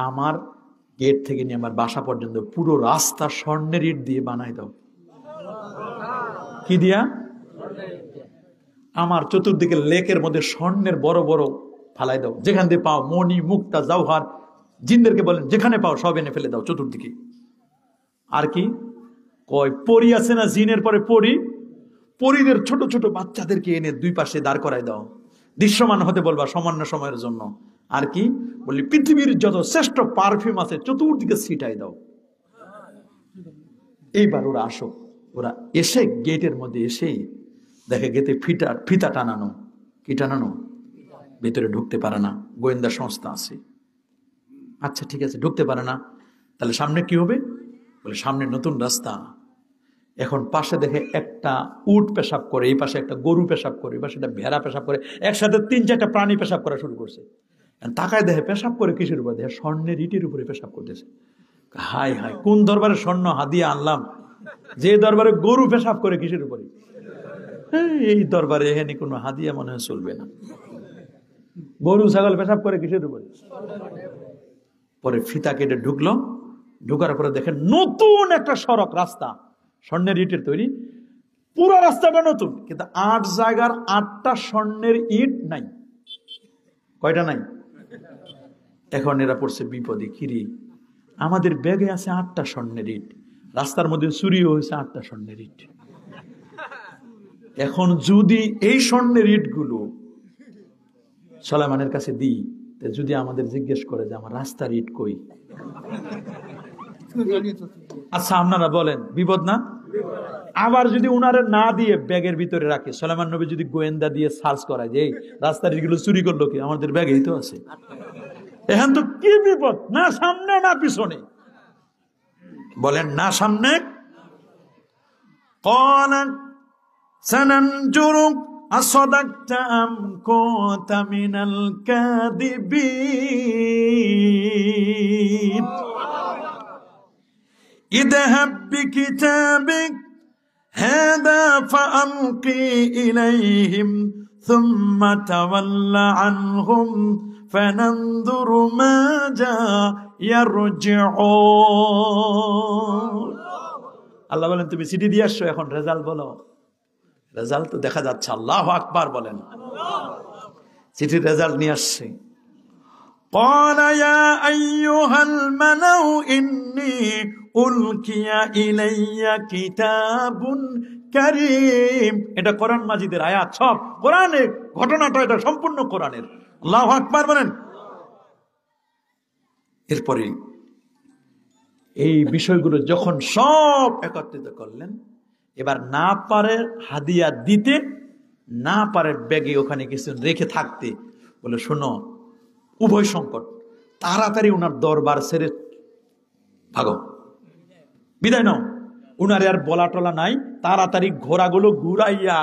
আমার গেট থেকে নিয়ে আমার বাসা পর্যন্ত পুরো রাস্তা স্বর্ণের ইট দিয়ে বানাই দাও। কি দিয়া? আমার চতুর্দিকে লেকের মধ্যে স্বর্ণের বড় বড় ফালাই দাও, যেখান দিয়ে পাও মণি, মুক্তা, জওহার, জিনদেরকে বলেন যেখানে পাও সব এনে ফেলে দাও চতুর্দিকে। আর কি? কয় পরি আছে না, জিনের পরে পরি, পরিদের ছোট ছোট বাচ্চাদেরকে এনে দুই পাশে দাঁড় করাই দাও, দৃশ্যমান হতে বলবা সামান্য সময়ের জন্য। আর কি বলি? পৃথিবীর যত শ্রেষ্ঠ পারফিউম আছে চতুর্দিকে ছিটাই দাও। এইবার ওরা আসো। ওরা এসে গেটের মধ্যে এসে দেখে গেটে ফিতা টানানো। কি টানানো? ভেতরে ঢুকতে পারে না, গোয়েন্দা সংস্থা আছে। আচ্ছা ঠিক আছে, ঢুকতে পারে না, তাহলে সামনে কি হবে? বলে সামনে নতুন রাস্তা। এখন পাশে দেখে একটা উট পেশাব করে, এই পাশে একটা গরু পেশাব করে, এই পাশে একটা ভেড়া পেশাব করে, একসাথে 3-4টা প্রাণী পেশাব করা শুরু করছে। তাকায় দেখে পেশাব করে কিসের উপরে? দেখে স্বর্ণের ইটের উপরে পেশাব করতেছে। হাই হাই, কোন দরবারে স্বর্ণ হাদিয়া আনলাম, যে দরবারে গরু পেশাব করে কিসের উপরে? এই দরবারে এখানে কোনো হাদিয়া মনে হয় চলবে না, গরু ছাগল পেশাব করে কিসের উপরে? পরে ফিতা কেটে ঢুকলো। ঢুকার পরে দেখেন নতুন একটা সড়ক রাস্তা, স্বর্ণের ইটের তৈরি, পুরো রাস্তাটা নতুন, কিন্তু 8 জায়গার 8টা স্বর্ণের ইট নাই। কয়টা নাই? এখন এরা পড়ছে বিপদে। কিরি, আমাদের ব্যাগে আছে 8টা স্বর্ণের ইট, রাস্তার মধ্যে চুরিও হয়েছে 8টা স্বর্ণের ইট। এখন যদি এই স্বর্ণের ইট গুলো সুলাইমানের কাছে দিই, যদি আমাদের জিজ্ঞেস করে যে আমার রাস্তার ইট কই, আচ্ছা আপনারা বলেন বিপদ না? আবার যদি উনারে না দিয়ে ব্যাগের ভিতরে রাখে, সুলাইমান নবী যদি গোয়েন্দা দিয়ে সার্চ করায় যে এই রাস্তার ইটগুলো চুরি করলো কি, আমাদের ব্যাগেই তো আছে, এখন তো কি বিপদ, না সামনে না পিছনে। বলেন না সামনে। সানানজুরুক আসাদাকতা আম কুনতা মিনাল কাযিবিন ইযহাব বিকিতাবিক হাযা ফাআলকি ইলাইহিম সুম্মা তাওয়াল্লা আনহুম ফানানজুর মাযা ইয়ারজিউন। আল্লাহ বলেন তুমি চিঠি দিয়ে আসছো, এখন রেজাল্ট বলো। রেজাল্ট তো দেখা যাচ্ছে। আল্লাহু আকবার বলেন। চিঠির রেজাল্ট নিয়ে আসছে। ক্বালা ইয়া আইয়ুহাল মালাউ ইন্নী উলকিয়া ইলাইয়া কিতাবুন কারীম। এটা কোরআন মাজিদের আয়াত, সব কোরআনের ঘটনাটা, এটা সম্পূর্ণ কোরআনের। আল্লাহু আকবার বলেন। এরপরে এই বিষয়গুলো যখন সব একত্রিত করলেন, এবার না পারে হাদিয়া দিতে, না পারে ব্যাগে ওখানে কিছু রেখে থাকতে। বলে শোনো, উভয় সংকট, তাড়াতাড়ি উনার দরবার ছেড়ে ভাগো, বিদায় নাও। উনারে আর বলা টলা নাই, তাড়াতাড়ি ঘোড়াগুলো ঘুরাইয়া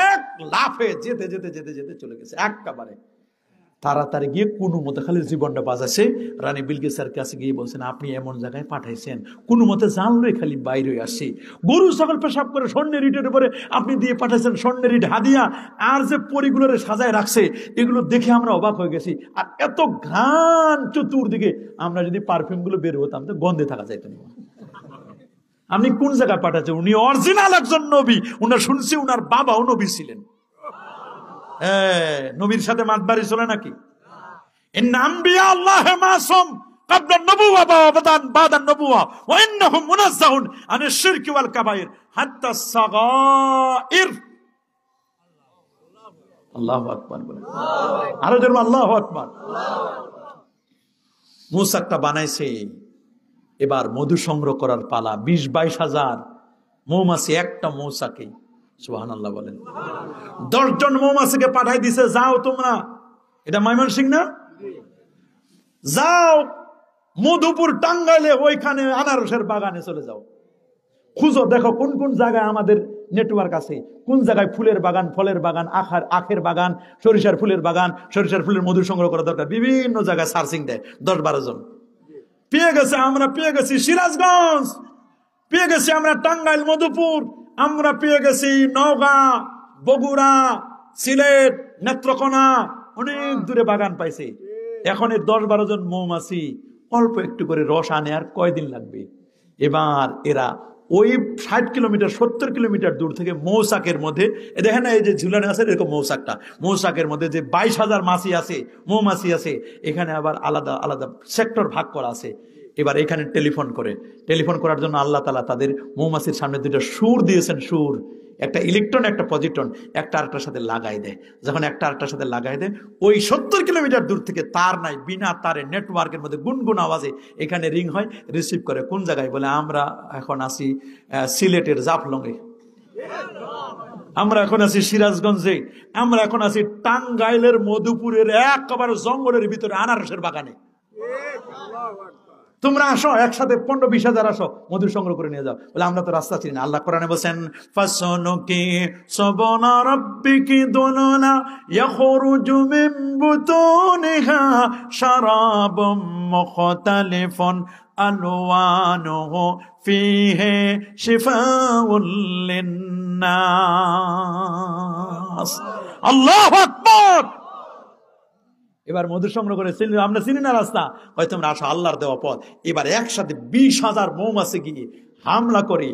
এক লাফে যেতে যেতে যেতে যেতে চলে গেছে একেবারে। তাড়াতাড়ি গিয়ে কোনো মতে খালি জীবনটা বাঁচাচ্ছে। রানী বিলকিসের কাছে গিয়ে বলছেন, আপনি এমন জায়গায় পাঠাইছেন, কোনো মতে জানলোই খালি বাইরে আসি, গরু ছাগল পেশাব করে স্বর্ণের ইটের উপরে আপনি দিয়ে পাঠাইছেন স্বর্ণের ইট হাদিয়া, আর যে পরিগুলোরে সাজায় রাখছে এগুলো দেখে আমরা অবাক হয়ে গেছি। আর এত ঘ্রাণ চতুর্দিকে, আমরা যদি পারফিউম গুলো বের হতাম তো গন্ধে থাকা যাইত না। আপনি কোন জায়গায় পাঠাচ্ছেন? উনি অরিজিনাল একজন নবী, উনার শুনছি উনার বাবাও নবী ছিলেন। নবীর সাথে মাতবাড়ি চলে নাকি? আরো যেন আল্লাহু আকবার। মৌচাকটা বানাইছে, এবার মধু সংগ্রহ করার পালা। 20-22 হাজার মৌমাছি একটা মৌচাকে। সুবহানাল্লাহ বলেন। 10 জন মৌমাছিকে পাঠাই দিছে, যাও তোমরা, এটা ময়মনসিংহ না, যাও মধুপুর টাঙ্গাইলে ওইখানে আনারসের বাগানে চলে যাও, খুঁজো, দেখো কোন কোন জায়গায় আমাদের নেটওয়ার্ক আছে, কোন জায়গায় ফুলের বাগান, ফলের বাগান, আখের বাগান, সরিষার ফুলের বাগান, সরিষার ফুলের মধু সংগ্রহ করা দরকার। বিভিন্ন জায়গায় সার্চিং দেয়। 10-12 জন পেয়ে গেছে। আমরা পেয়ে গেছি সিরাজগঞ্জ, পেয়ে গেছি আমরা টাঙ্গাইল, মধুপুর, আমরা পেয়ে গেছি নওগাঁ, বগুড়া, সিলেট, নেত্রকোনা, অনেক দূরে বাগান পাইছে। এখন এই 10-12 জন মৌমাছি অল্প একটু করে রস আনে, আর কয়দিন লাগবে? এবার এরা ওই 60 কিলোমিটার 70 কিলোমিটার দূর থেকে মৌচাকের মধ্যে, দেখেন না এই যে ঝুলানো আছে এরকম মৌচাকটা, মৌচাকের মধ্যে যে 22,000 মাছি আছে, মৌমাছি আছে, এখানে আবার আলাদা আলাদা সেক্টর ভাগ করা আছে। এবার এখানে টেলিফোন করার জন্য আল্লাহ তাআলা তাদের মৌমাছির সামনে 2টা সুর দিয়েছেন। সুর, একটা ইলেকট্রন একটা পজিট্রন, একটা আরেকটার সাথে লাগাই দেয়। যখন একটা আরেকটার সাথে লাগাই দেয়, ওই 70 কিলোমিটার দূর থেকে, তার নাই, বিনা তারে নেটওয়ার্কের মধ্যে গুনগুন আওয়াজে এখানে রিং হয়, রিসিভ করে। কোন জায়গায়? বলে আমরা এখন আছি সিলেটের জাফলংয়ে, আমরা এখন আছি সিরাজগঞ্জে, আমরা এখন আছি টাঙ্গাইলের মধুপুরের একেবারে জঙ্গলের ভিতরে আনারসের বাগানে। তোমরা আসো, একসাথে 15-20 হাজার আসো, মধু সংগ্রহ করে নিয়ে যাও। বলে আমরা তো রাস্তা চিনি না। আল্লাহ কোরআনে বলেন, ফাসনুকি সাবনা রাব্বিকি দুনুনা ইয়াখরুজু মিন বুতুনিহা শারাবুম মুখতালিফুন আলওয়ানুহু ফীহি শিফাউল লিন্নাস। আল্লাহু আকবার। এবার মধু সংগ্রহ করে আমরা চিনি না রাস্তা, হয়তো আমরা আসো, আল্লাহর দেওয়া পথ। এবার একসাথে 20,000 মৌমাছি গিয়ে হামলা করে,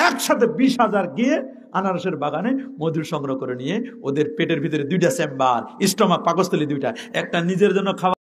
একসাথে 20,000 গিয়ে আনারসের বাগানে মধু সংগ্রহ করে নিয়ে ওদের পেটের ভিতরে 2টা চেম্বার, স্টমাক, পাকস্থলী 2টা, একটা নিজের জন্য খাওয়া